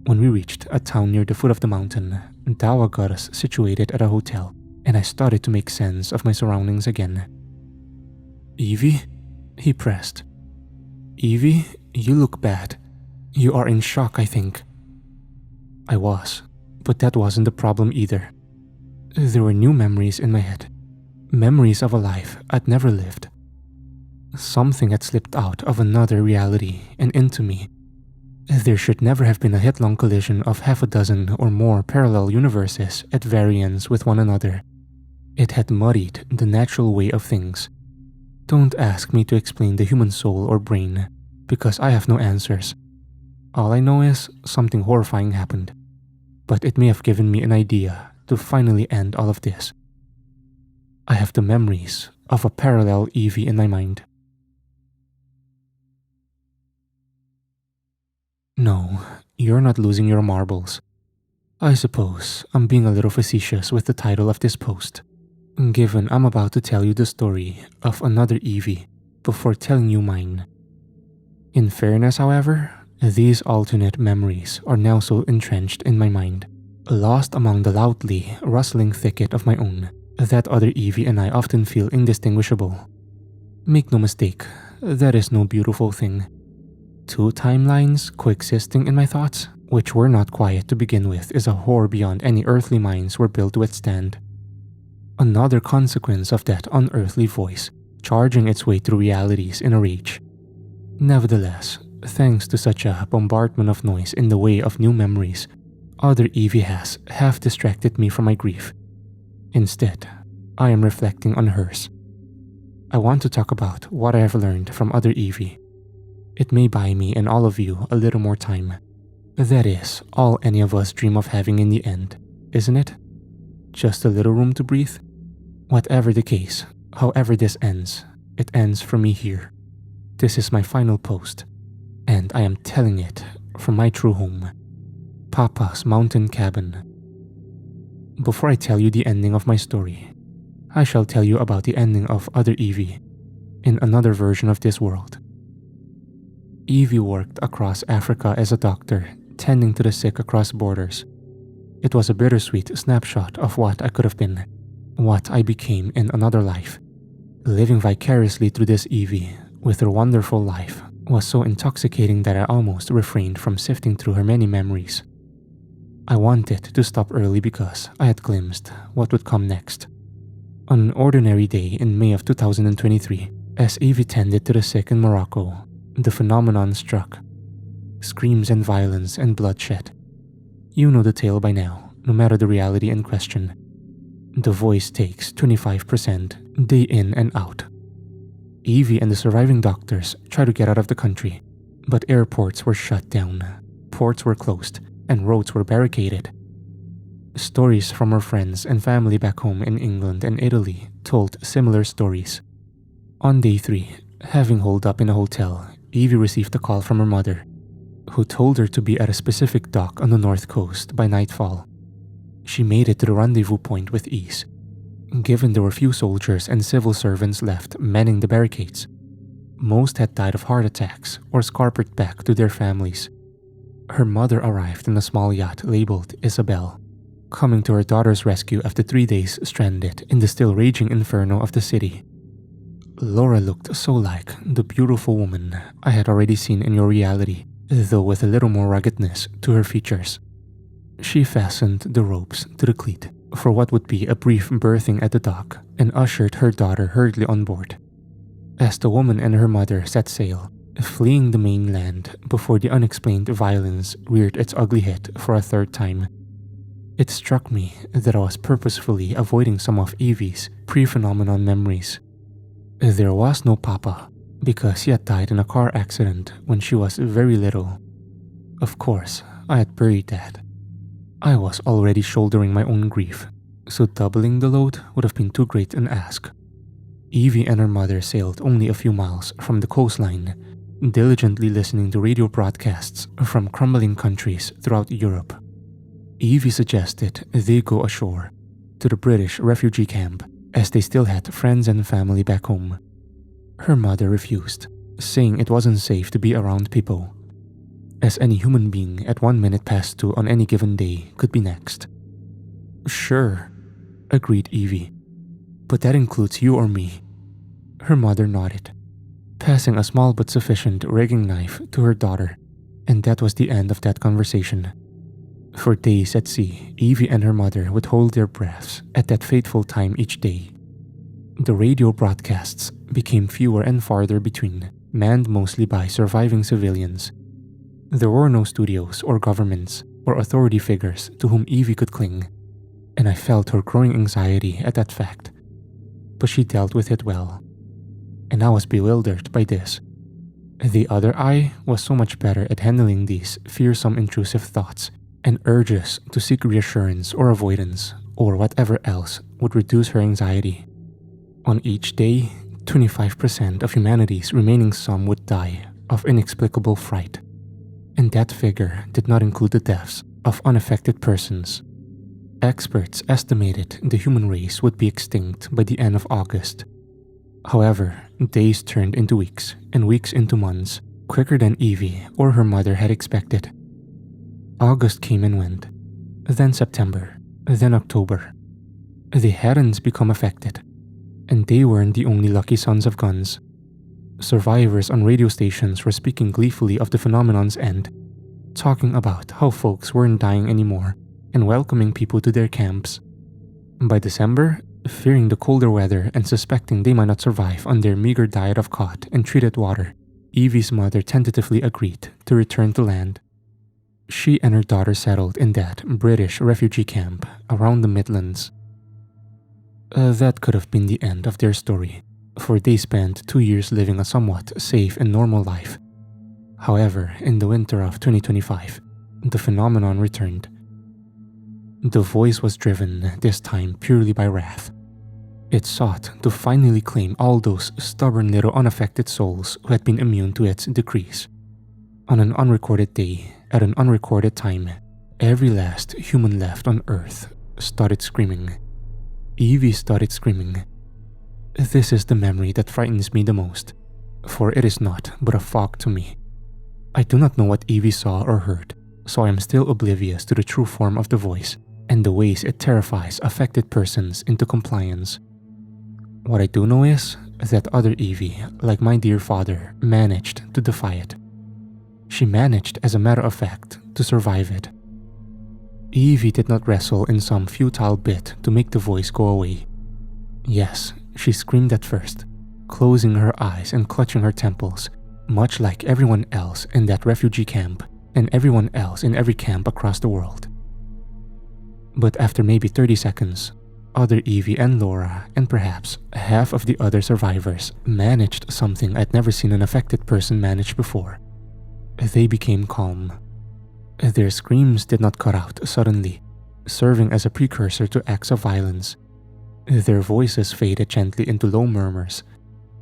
When we reached a town near the foot of the mountain, Dawa got us situated at a hotel, and I started to make sense of my surroundings again. "Evie?" he pressed. "Evie, you look bad. You are in shock, I think." I was, but that wasn't the problem either. There were new memories in my head. Memories of a life I'd never lived. Something had slipped out of another reality and into me. There should never have been a headlong collision of half a dozen or more parallel universes at variance with one another. It had muddied the natural way of things. Don't ask me to explain the human soul or brain, because I have no answers. All I know is something horrifying happened, but it may have given me an idea to finally end all of this. I have the memories of a parallel Evie in my mind. No, you're not losing your marbles. I suppose I'm being a little facetious with the title of this post, given I'm about to tell you the story of another Evie before telling you mine. In fairness, however, these alternate memories are now so entrenched in my mind, lost among the loudly rustling thicket of my own, that other Evie and I often feel indistinguishable. Make no mistake, that is no beautiful thing. Two timelines coexisting in my thoughts, which were not quiet to begin with, is a horror beyond any earthly minds were built to withstand. Another consequence of that unearthly voice, charging its way through realities in a rage. Nevertheless, thanks to such a bombardment of noise in the way of new memories, other Evie has half distracted me from my grief. Instead, I am reflecting on hers. I want to talk about what I have learned from other Evie. It may buy me and all of you a little more time. That is all any of us dream of having in the end, isn't it? Just a little room to breathe? Whatever the case, however this ends, it ends for me here. This is my final post, and I am telling it from my true home, Papa's mountain cabin. Before I tell you the ending of my story, I shall tell you about the ending of other Evie in another version of this world. Evie worked across Africa as a doctor, tending to the sick across borders. It was a bittersweet snapshot of what I could have been, what I became in another life. Living vicariously through this Evie, with her wonderful life, was so intoxicating that I almost refrained from sifting through her many memories. I wanted to stop early because I had glimpsed what would come next. On an ordinary day in May of 2023, as Evie tended to the sick in Morocco, the phenomenon struck. Screams and violence and bloodshed. You know the tale by now, no matter the reality in question. The voice takes 25% day in and out. Evie and the surviving doctors tried to get out of the country, but airports were shut down, ports were closed, and roads were barricaded. Stories from her friends and family back home in England and Italy told similar stories. On day 3, having holed up in a hotel, Evie received a call from her mother, who told her to be at a specific dock on the north coast by nightfall. She made it to the rendezvous point with ease, given there were few soldiers and civil servants left manning the barricades. Most had died of heart attacks or scarpered back to their families. Her mother arrived in a small yacht labeled Isabel, coming to her daughter's rescue after 3 days stranded in the still raging inferno of the city. Laura looked so like the beautiful woman I had already seen in your reality, though with a little more ruggedness to her features. She fastened the ropes to the cleat for what would be a brief berthing at the dock and ushered her daughter hurriedly on board. As the woman and her mother set sail, fleeing the mainland before the unexplained violence reared its ugly head for a third time, it struck me that I was purposefully avoiding some of Evie's pre-phenomenon memories. There was no Papa, because he had died in a car accident when she was very little. Of course, I had buried that. I was already shouldering my own grief, so doubling the load would have been too great an ask. Evie and her mother sailed only a few miles from the coastline, diligently listening to radio broadcasts from crumbling countries throughout Europe. Evie suggested they go ashore, to the British refugee camp, as they still had friends and family back home. Her mother refused, saying it wasn't safe to be around people, as any human being at 1 minute past 2 on any given day could be next. Sure, agreed Evie, but that includes you or me. Her mother nodded, passing a small but sufficient rigging knife to her daughter, and that was the end of that conversation. For days at sea, Evie and her mother would hold their breaths at that fateful time each day. The radio broadcasts became fewer and farther between, manned mostly by surviving civilians. There were no studios or governments or authority figures to whom Evie could cling, and I felt her growing anxiety at that fact. But she dealt with it well, and I was bewildered by this. The other I was so much better at handling these fearsome intrusive thoughts and urges to seek reassurance or avoidance or whatever else would reduce her anxiety. On each day, 25% of humanity's remaining sum would die of inexplicable fright, and that figure did not include the deaths of unaffected persons. Experts estimated the human race would be extinct by the end of August. However, days turned into weeks and weeks into months, quicker than Evie or her mother had expected. August came and went, then September, then October. The hadn't become affected, and they weren't the only lucky sons of guns. Survivors on radio stations were speaking gleefully of the phenomenon's end, talking about how folks weren't dying anymore and welcoming people to their camps. By December, fearing the colder weather and suspecting they might not survive on their meager diet of cod and treated water, Evie's mother tentatively agreed to return to land. She and her daughter settled in that British refugee camp around the Midlands. That could have been the end of their story, for they spent 2 years living a somewhat safe and normal life. However, in the winter of 2025, the phenomenon returned. The voice was driven, this time purely by wrath. It sought to finally claim all those stubborn little unaffected souls who had been immune to its decrees. On an unrecorded day, at an unrecorded time, every last human left on Earth started screaming. Evie started screaming. This is the memory that frightens me the most, for it is not but a fog to me. I do not know what Evie saw or heard, so I am still oblivious to the true form of the voice, and the ways it terrifies affected persons into compliance. What I do know is that other Evie, like my dear father, managed to defy it. She managed, as a matter of fact, to survive it. Evie did not wrestle in some futile bid to make the voice go away. Yes, she screamed at first, closing her eyes and clutching her temples, much like everyone else in that refugee camp and everyone else in every camp across the world. But after maybe 30 seconds, other Evie and Laura, and perhaps half of the other survivors, managed something I'd never seen an affected person manage before. They became calm. Their screams did not cut out suddenly, serving as a precursor to acts of violence. Their voices faded gently into low murmurs,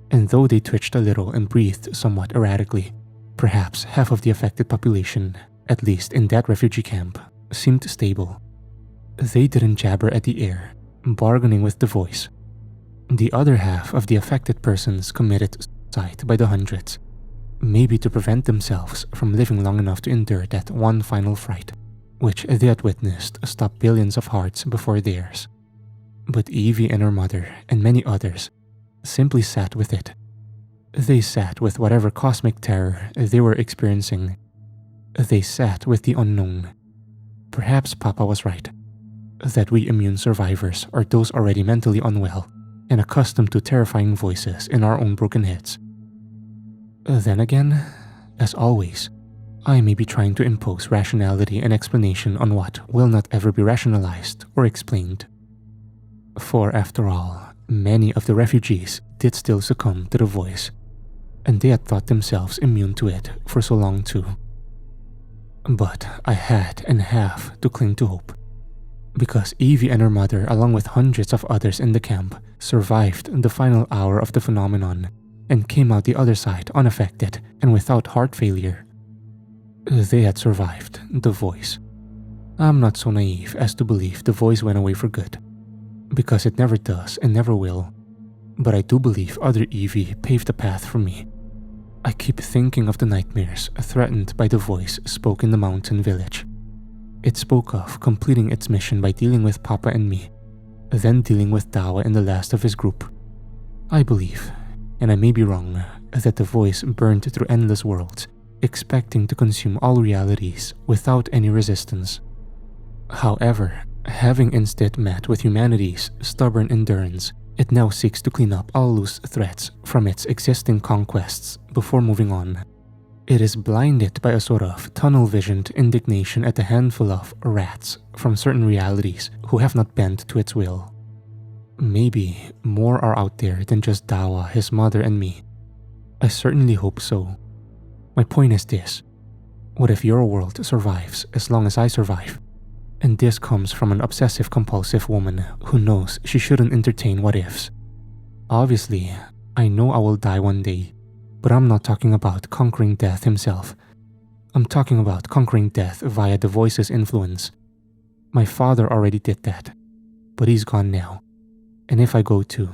and though they twitched a little and breathed somewhat erratically, perhaps half of the affected population, at least in that refugee camp, seemed stable. They didn't jabber at the air, bargaining with the voice. The other half of the affected persons committed suicide by the hundreds, maybe to prevent themselves from living long enough to endure that one final fright, which they had witnessed stop billions of hearts before theirs. But Evie and her mother, and many others, simply sat with it. They sat with whatever cosmic terror they were experiencing. They sat with the unknown. Perhaps Papa was right, that we immune survivors are those already mentally unwell and accustomed to terrifying voices in our own broken heads. Then again, as always, I may be trying to impose rationality and explanation on what will not ever be rationalized or explained. For after all, many of the refugees did still succumb to the voice, and they had thought themselves immune to it for so long too. But I had and have to cling to hope, because Evie and her mother, along with hundreds of others in the camp, survived the final hour of the phenomenon and came out the other side unaffected and without heart failure. They had survived the voice. I'm not so naive as to believe the voice went away for good, because it never does and never will. But I do believe other Evie paved the path for me. I keep thinking of the nightmares threatened by the voice spoke in the mountain village. It spoke of completing its mission by dealing with Papa and me, then dealing with Dawa and the last of his group. I believe, and I may be wrong, that the voice burned through endless worlds, expecting to consume all realities without any resistance. However, having instead met with humanity's stubborn endurance, it now seeks to clean up all loose threads from its existing conquests before moving on. It is blinded by a sort of tunnel-visioned indignation at a handful of rats from certain realities who have not bent to its will. Maybe more are out there than just Dawa, his mother, and me. I certainly hope so. My point is this: what if your world survives as long as I survive? And this comes from an obsessive-compulsive woman who knows she shouldn't entertain what-ifs. Obviously, I know I will die one day, but I'm not talking about conquering death himself. I'm talking about conquering death via the voice's influence. My father already did that, but he's gone now. And if I go too,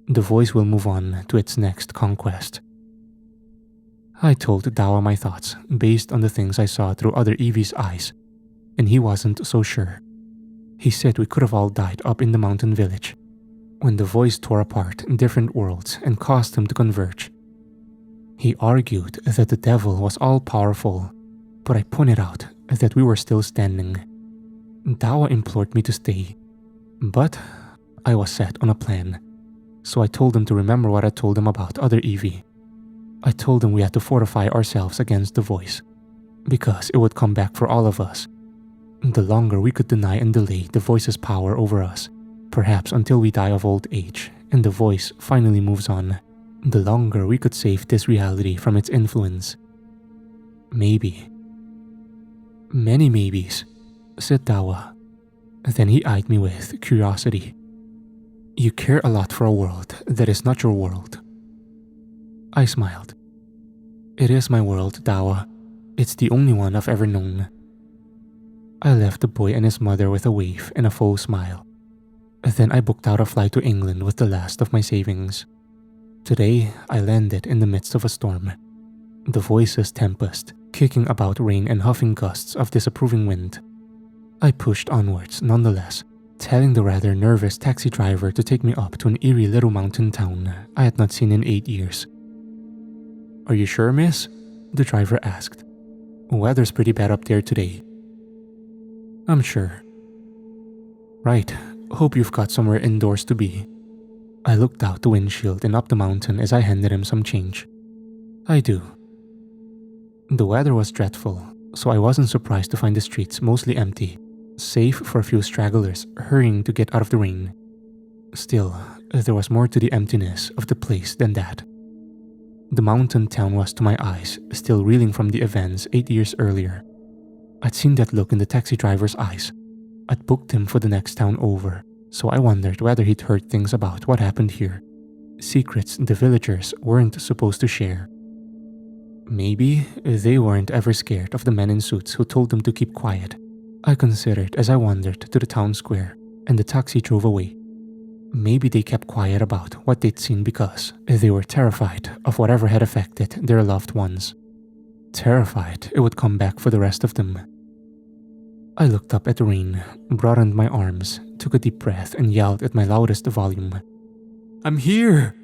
the voice will move on to its next conquest. I told Dawa my thoughts based on the things I saw through other Evie's eyes, and he wasn't so sure. He said we could have all died up in the mountain village, when the voice tore apart different worlds and caused them to converge. He argued that the devil was all-powerful, but I pointed out that we were still standing. Dawa implored me to stay, but I was set on a plan, so I told him to remember what I told him about other Evie. I told him we had to fortify ourselves against the voice, because it would come back for all of us. The longer we could deny and delay the voice's power over us, perhaps until we die of old age and the voice finally moves on, the longer we could save this reality from its influence. Maybe. Many maybes, said Dawa. Then he eyed me with curiosity. You care a lot for a world that is not your world. I smiled. It is my world, Dawa. It's the only one I've ever known. I left the boy and his mother with a wave and a faux smile. Then I booked out a flight to England with the last of my savings. Today, I landed in the midst of a storm. The voice's tempest, kicking about rain and huffing gusts of disapproving wind. I pushed onwards nonetheless, telling the rather nervous taxi driver to take me up to an eerie little mountain town I had not seen in 8 years. "Are you sure, miss?" the driver asked. "Weather's pretty bad up there today." "I'm sure." "Right, hope you've got somewhere indoors to be." I looked out the windshield and up the mountain as I handed him some change. "I do." The weather was dreadful, so I wasn't surprised to find the streets mostly empty, save for a few stragglers hurrying to get out of the rain. Still, there was more to the emptiness of the place than that. The mountain town was to my eyes still reeling from the events 8 years earlier. I'd seen that look in the taxi driver's eyes. I'd booked him for the next town over, so I wondered whether he'd heard things about what happened here. Secrets the villagers weren't supposed to share. Maybe they weren't ever scared of the men in suits who told them to keep quiet, I considered as I wandered to the town square and the taxi drove away. Maybe they kept quiet about what they'd seen because they were terrified of whatever had affected their loved ones. Terrified it would come back for the rest of them. I looked up at the rain, broadened my arms, took a deep breath and yelled at my loudest volume. "I'm here!"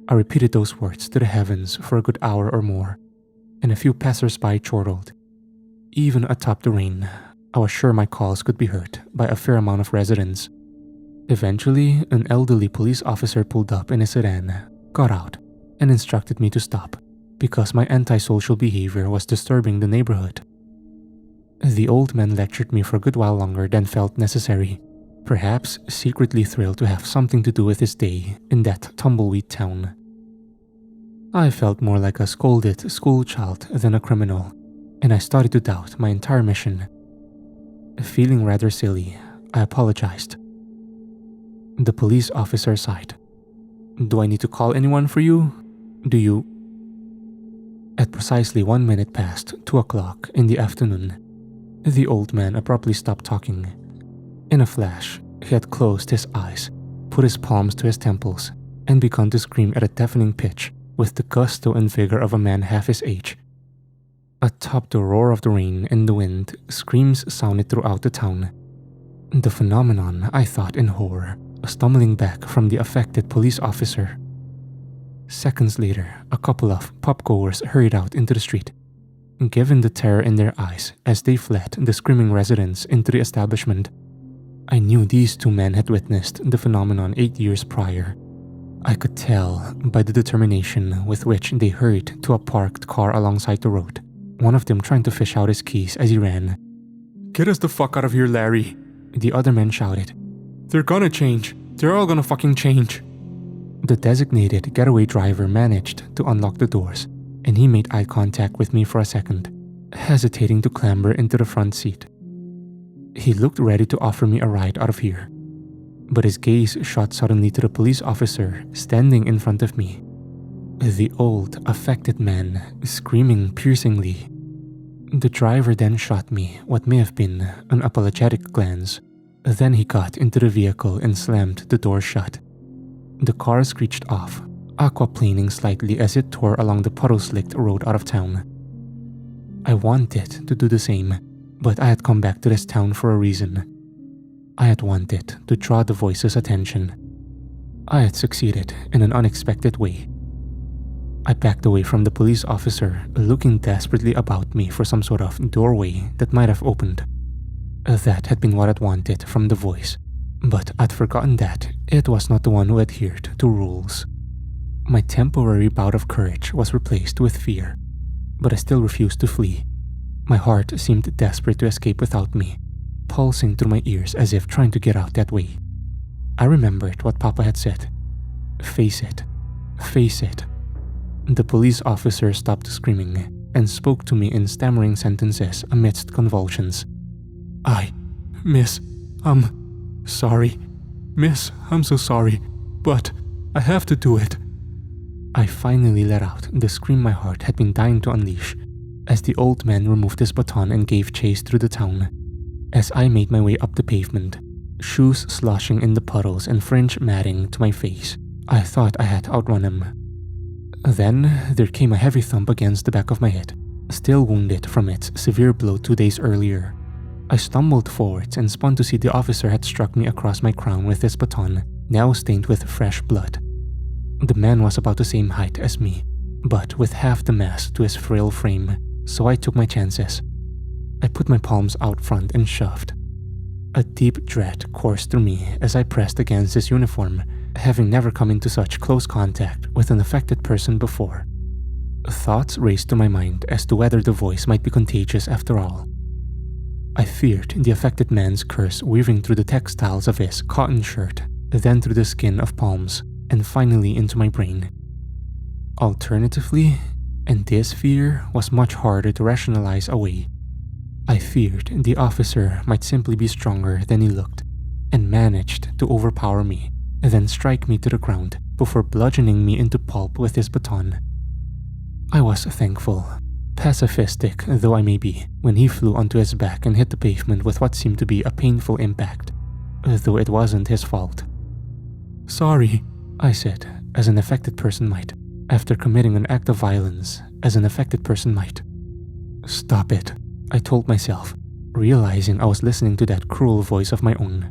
I repeated those words to the heavens for a good hour or more, and a few passers-by chortled. Even atop the rain, I was sure my calls could be heard by a fair amount of residents. Eventually, an elderly police officer pulled up in a sedan, got out, and instructed me to stop because my antisocial behavior was disturbing the neighborhood. The old man lectured me for a good while longer than felt necessary, perhaps secretly thrilled to have something to do with his day in that tumbleweed town. I felt more like a scolded schoolchild than a criminal, and I started to doubt my entire mission. Feeling rather silly, I apologized. The police officer sighed. "Do I need to call anyone for you? Do you?" At precisely 1 minute past 2 o'clock in the afternoon, the old man abruptly stopped talking. In a flash, he had closed his eyes, put his palms to his temples, and begun to scream at a deafening pitch with the gusto and vigor of a man half his age. Atop the roar of the rain and the wind, screams sounded throughout the town. The phenomenon, I thought in horror, stumbling back from the affected police officer. Seconds later, a couple of pubgoers hurried out into the street. Given the terror in their eyes as they fled the screaming residents into the establishment, I knew these two men had witnessed the phenomenon 8 years prior. I could tell by the determination with which they hurried to a parked car alongside the road, one of them trying to fish out his keys as he ran. "Get us the fuck out of here, Larry," the other man shouted. "They're gonna change. They're all gonna fucking change." The designated getaway driver managed to unlock the doors, and he made eye contact with me for a second, hesitating to clamber into the front seat. He looked ready to offer me a ride out of here, but his gaze shot suddenly to the police officer standing in front of me. The old, affected man, screaming piercingly. The driver then shot me what may have been an apologetic glance. Then he got into the vehicle and slammed the door shut. The car screeched off, aquaplaning slightly as it tore along the puddle-slicked road out of town. I wanted to do the same, but I had come back to this town for a reason. I had wanted to draw the voice's attention. I had succeeded in an unexpected way. I backed away from the police officer, looking desperately about me for some sort of doorway that might have opened. That had been what I'd wanted from the voice, but I'd forgotten that it was not the one who adhered to rules. My temporary bout of courage was replaced with fear, but I still refused to flee. My heart seemed desperate to escape without me, pulsing through my ears as if trying to get out that way. I remembered what Papa had said. Face it. Face it. The police officer stopped screaming and spoke to me in stammering sentences amidst convulsions. Miss, sorry. Miss, I'm so sorry, but I have to do it." I finally let out the scream my heart had been dying to unleash as the old man removed his baton and gave chase through the town. As I made my way up the pavement, shoes sloshing in the puddles and fringe matting to my face, I thought I had outrun him. Then there came a heavy thump against the back of my head, still wounded from its severe blow 2 days earlier. I stumbled forwards and spun to see the officer had struck me across my crown with his baton, now stained with fresh blood. The man was about the same height as me, but with half the mass to his frail frame, so I took my chances. I put my palms out front and shoved. A deep dread coursed through me as I pressed against his uniform, having never come into such close contact with an affected person before. Thoughts raced to my mind as to whether the voice might be contagious after all. I feared the affected man's curse weaving through the textiles of his cotton shirt, then through the skin of palms, and finally into my brain. Alternatively, and this fear was much harder to rationalize away, I feared the officer might simply be stronger than he looked, and managed to overpower me, then strike me to the ground before bludgeoning me into pulp with his baton. I was thankful, pacifistic though I may be, when he flew onto his back and hit the pavement with what seemed to be a painful impact, though it wasn't his fault. "Sorry," I said, as an affected person might, after committing an act of violence, as an affected person might. "Stop it," I told myself, realizing I was listening to that cruel voice of my own.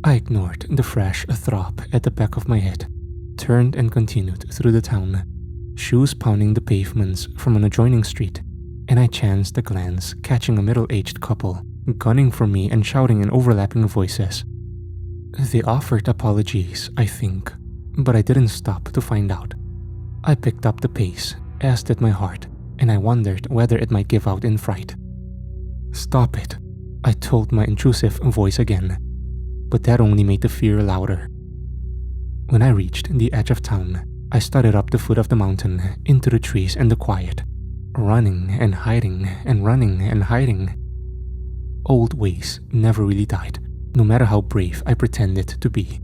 I ignored the fresh throb at the back of my head, turned and continued through the town, shoes pounding the pavements from an adjoining street, and I chanced a glance catching a middle-aged couple, gunning for me and shouting in overlapping voices. They offered apologies, I think, but I didn't stop to find out. I picked up the pace, asked at my heart, and I wondered whether it might give out in fright. "Stop it," I told my intrusive voice again, but that only made the fear louder. When I reached the edge of town, I started up the foot of the mountain into the trees and the quiet, running and hiding and running and hiding. Old ways never really died, no matter how brave I pretended to be.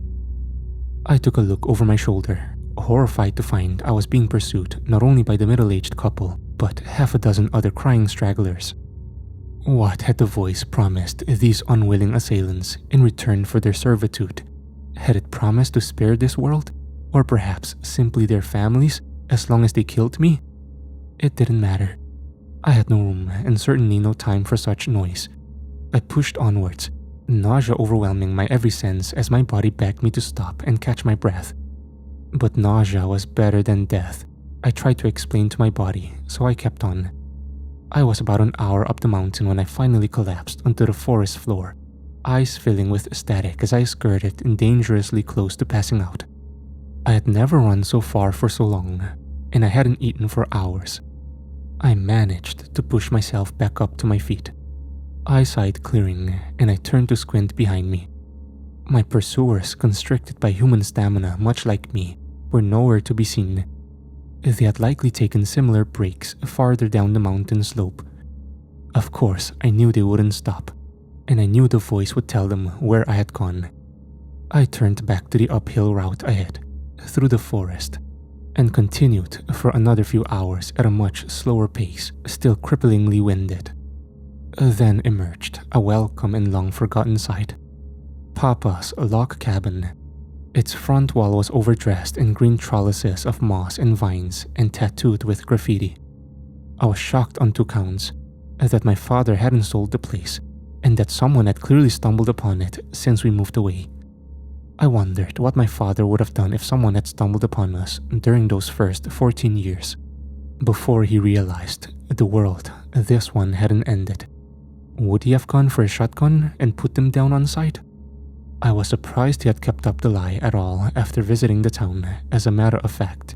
I took a look over my shoulder, horrified to find I was being pursued not only by the middle-aged couple, but half a dozen other crying stragglers. What had the voice promised these unwilling assailants in return for their servitude? Had it promised to spare this world? Or perhaps simply their families, as long as they killed me? It didn't matter. I had no room and certainly no time for such noise. I pushed onwards, nausea overwhelming my every sense as my body begged me to stop and catch my breath. But nausea was better than death, I tried to explain to my body, so I kept on. I was about an hour up the mountain when I finally collapsed onto the forest floor, eyes filling with static as I skirted dangerously close to passing out. I had never run so far for so long, and I hadn't eaten for hours. I managed to push myself back up to my feet, eyesight clearing, and I turned to squint behind me. My pursuers, constricted by human stamina much like me, were nowhere to be seen. They had likely taken similar breaks farther down the mountain slope. Of course, I knew they wouldn't stop, and I knew the voice would tell them where I had gone. I turned back to the uphill route ahead, through the forest, and continued for another few hours at a much slower pace, still cripplingly winded. Then emerged a welcome and long-forgotten sight. Papa's log cabin. Its front wall was overdressed in green trellises of moss and vines and tattooed with graffiti. I was shocked on two counts, that my father hadn't sold the place, and that someone had clearly stumbled upon it since we moved away. I wondered what my father would have done if someone had stumbled upon us during those first 14 years, before he realized the world, this one, hadn't ended. Would he have gone for a shotgun and put them down on sight? I was surprised he had kept up the lie at all after visiting the town, as a matter of fact.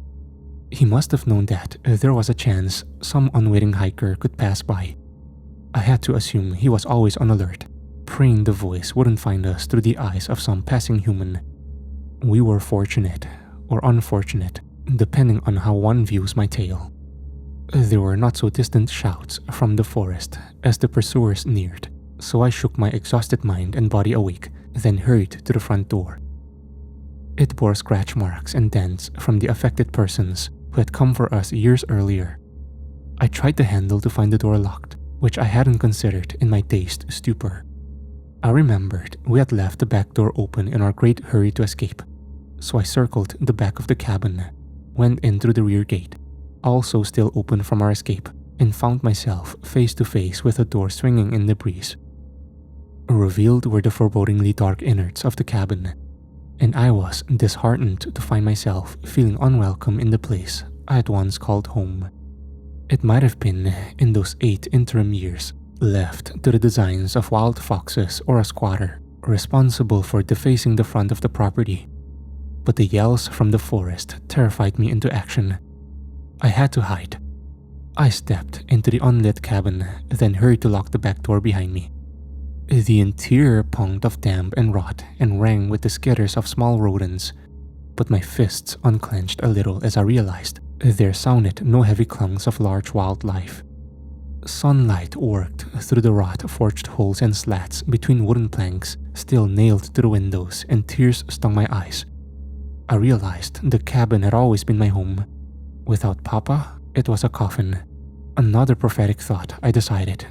He must have known that there was a chance some unwitting hiker could pass by. I had to assume he was always on alert, praying the voice wouldn't find us through the eyes of some passing human. We were fortunate, or unfortunate, depending on how one views my tale. There were not so distant shouts from the forest as the pursuers neared, so I shook my exhausted mind and body awake, then hurried to the front door. It bore scratch marks and dents from the affected persons who had come for us years earlier. I tried the handle to find the door locked, which I hadn't considered in my dazed stupor. I remembered we had left the back door open in our great hurry to escape, so I circled the back of the cabin, went in through the rear gate, also still open from our escape, and found myself face to face with the door swinging in the breeze. Revealed were the forebodingly dark innards of the cabin, and I was disheartened to find myself feeling unwelcome in the place I had once called home. It might have been in those 8 interim years left to the designs of wild foxes or a squatter responsible for defacing the front of the property, but the yells from the forest terrified me into action. I had to hide. I stepped into the unlit cabin, then hurried to lock the back door behind me. The interior punked of damp and rot and rang with the skitters of small rodents, but my fists unclenched a little as I realized there sounded no heavy clunks of large wildlife. Sunlight worked through the rot-forged holes and slats between wooden planks still nailed to the windows, and tears stung my eyes. I realized the cabin had always been my home. Without Papa, it was a coffin. Another prophetic thought, I decided.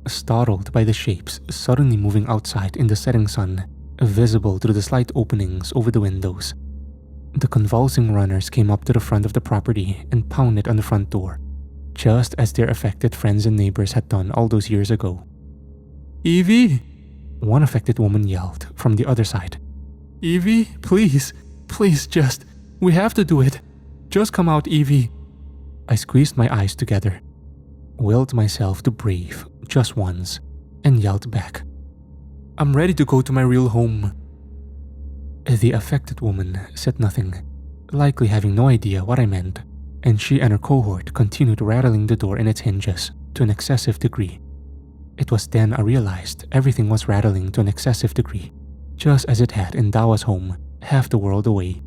Startled by the shapes suddenly moving outside in the setting sun, visible through the slight openings over the windows, the convulsing runners came up to the front of the property and pounded on the front door, just as their affected friends and neighbors had done all those years ago. "Evie!" one affected woman yelled from the other side. "Evie, please, we have to do it. Just come out, Evie." I squeezed my eyes together, willed myself to brave just once, and yelled back, "I'm ready to go to my real home." The affected woman said nothing, likely having no idea what I meant, and she and her cohort continued rattling the door in its hinges to an excessive degree. It was then I realized everything was rattling to an excessive degree, just as it had in Dawa's home, half the world away.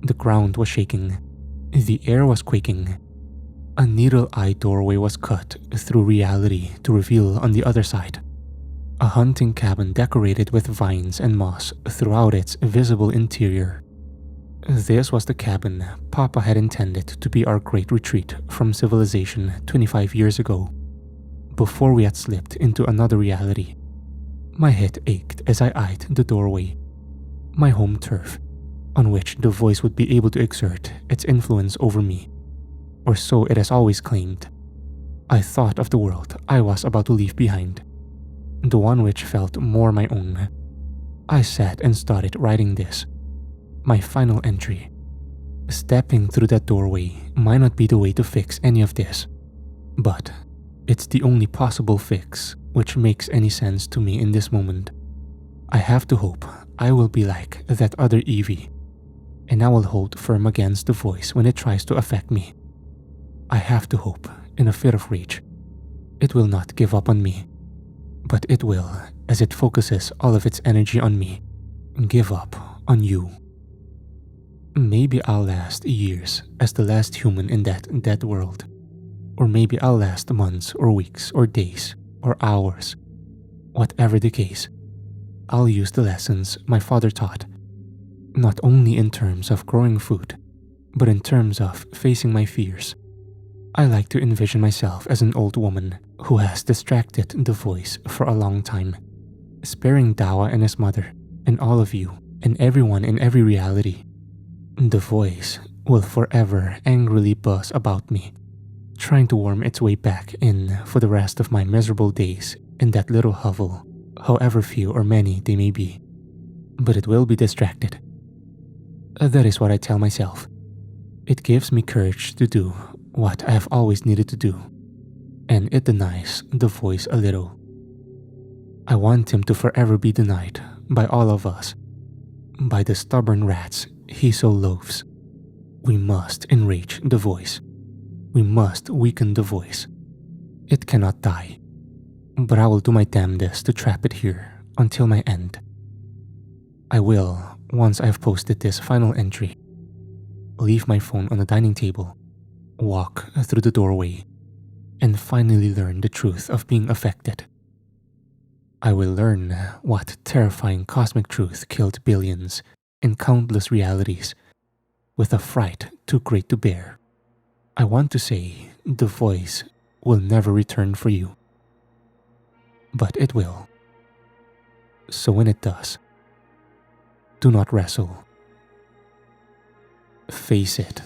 The ground was shaking. The air was quaking. A needle-eye doorway was cut through reality to reveal on the other side a hunting cabin decorated with vines and moss throughout its visible interior. This was the cabin Papa had intended to be our great retreat from civilization 25 years ago, before we had slipped into another reality. My head ached as I eyed the doorway, my home turf, on which the voice would be able to exert its influence over me, or so it has always claimed. I thought of the world I was about to leave behind, the one which felt more my own. I sat and started writing this, my final entry. Stepping through that doorway might not be the way to fix any of this, but it's the only possible fix which makes any sense to me in this moment. I have to hope I will be like that other Evie, and I will hold firm against the voice when it tries to affect me. I have to hope, in a fit of rage, it will not give up on me, but it will, as it focuses all of its energy on me, give up on you. Maybe I'll last years as the last human in that dead world, or maybe I'll last months or weeks or days or hours. Whatever the case, I'll use the lessons my father taught, not only in terms of growing food, but in terms of facing my fears. I like to envision myself as an old woman who has distracted the voice for a long time, sparing Dawa and his mother, and all of you, and everyone in every reality. The voice will forever angrily buzz about me, trying to worm its way back in for the rest of my miserable days in that little hovel, however few or many they may be. But it will be distracted. That is what I tell myself. It gives me courage to do what I have always needed to do, and it denies the voice a little. I want him to forever be denied by all of us, by the stubborn rats he so loathes. We must enrage the voice. We must weaken the voice. It cannot die, but I will do my damnedest to trap it here until my end. I will, once I have posted this final entry, leave my phone on the dining table, walk through the doorway, and finally learn the truth of being affected. I will learn what terrifying cosmic truth killed billions in countless realities with a fright too great to bear. I want to say the voice will never return for you, but it will. So when it does, do not wrestle. Face it.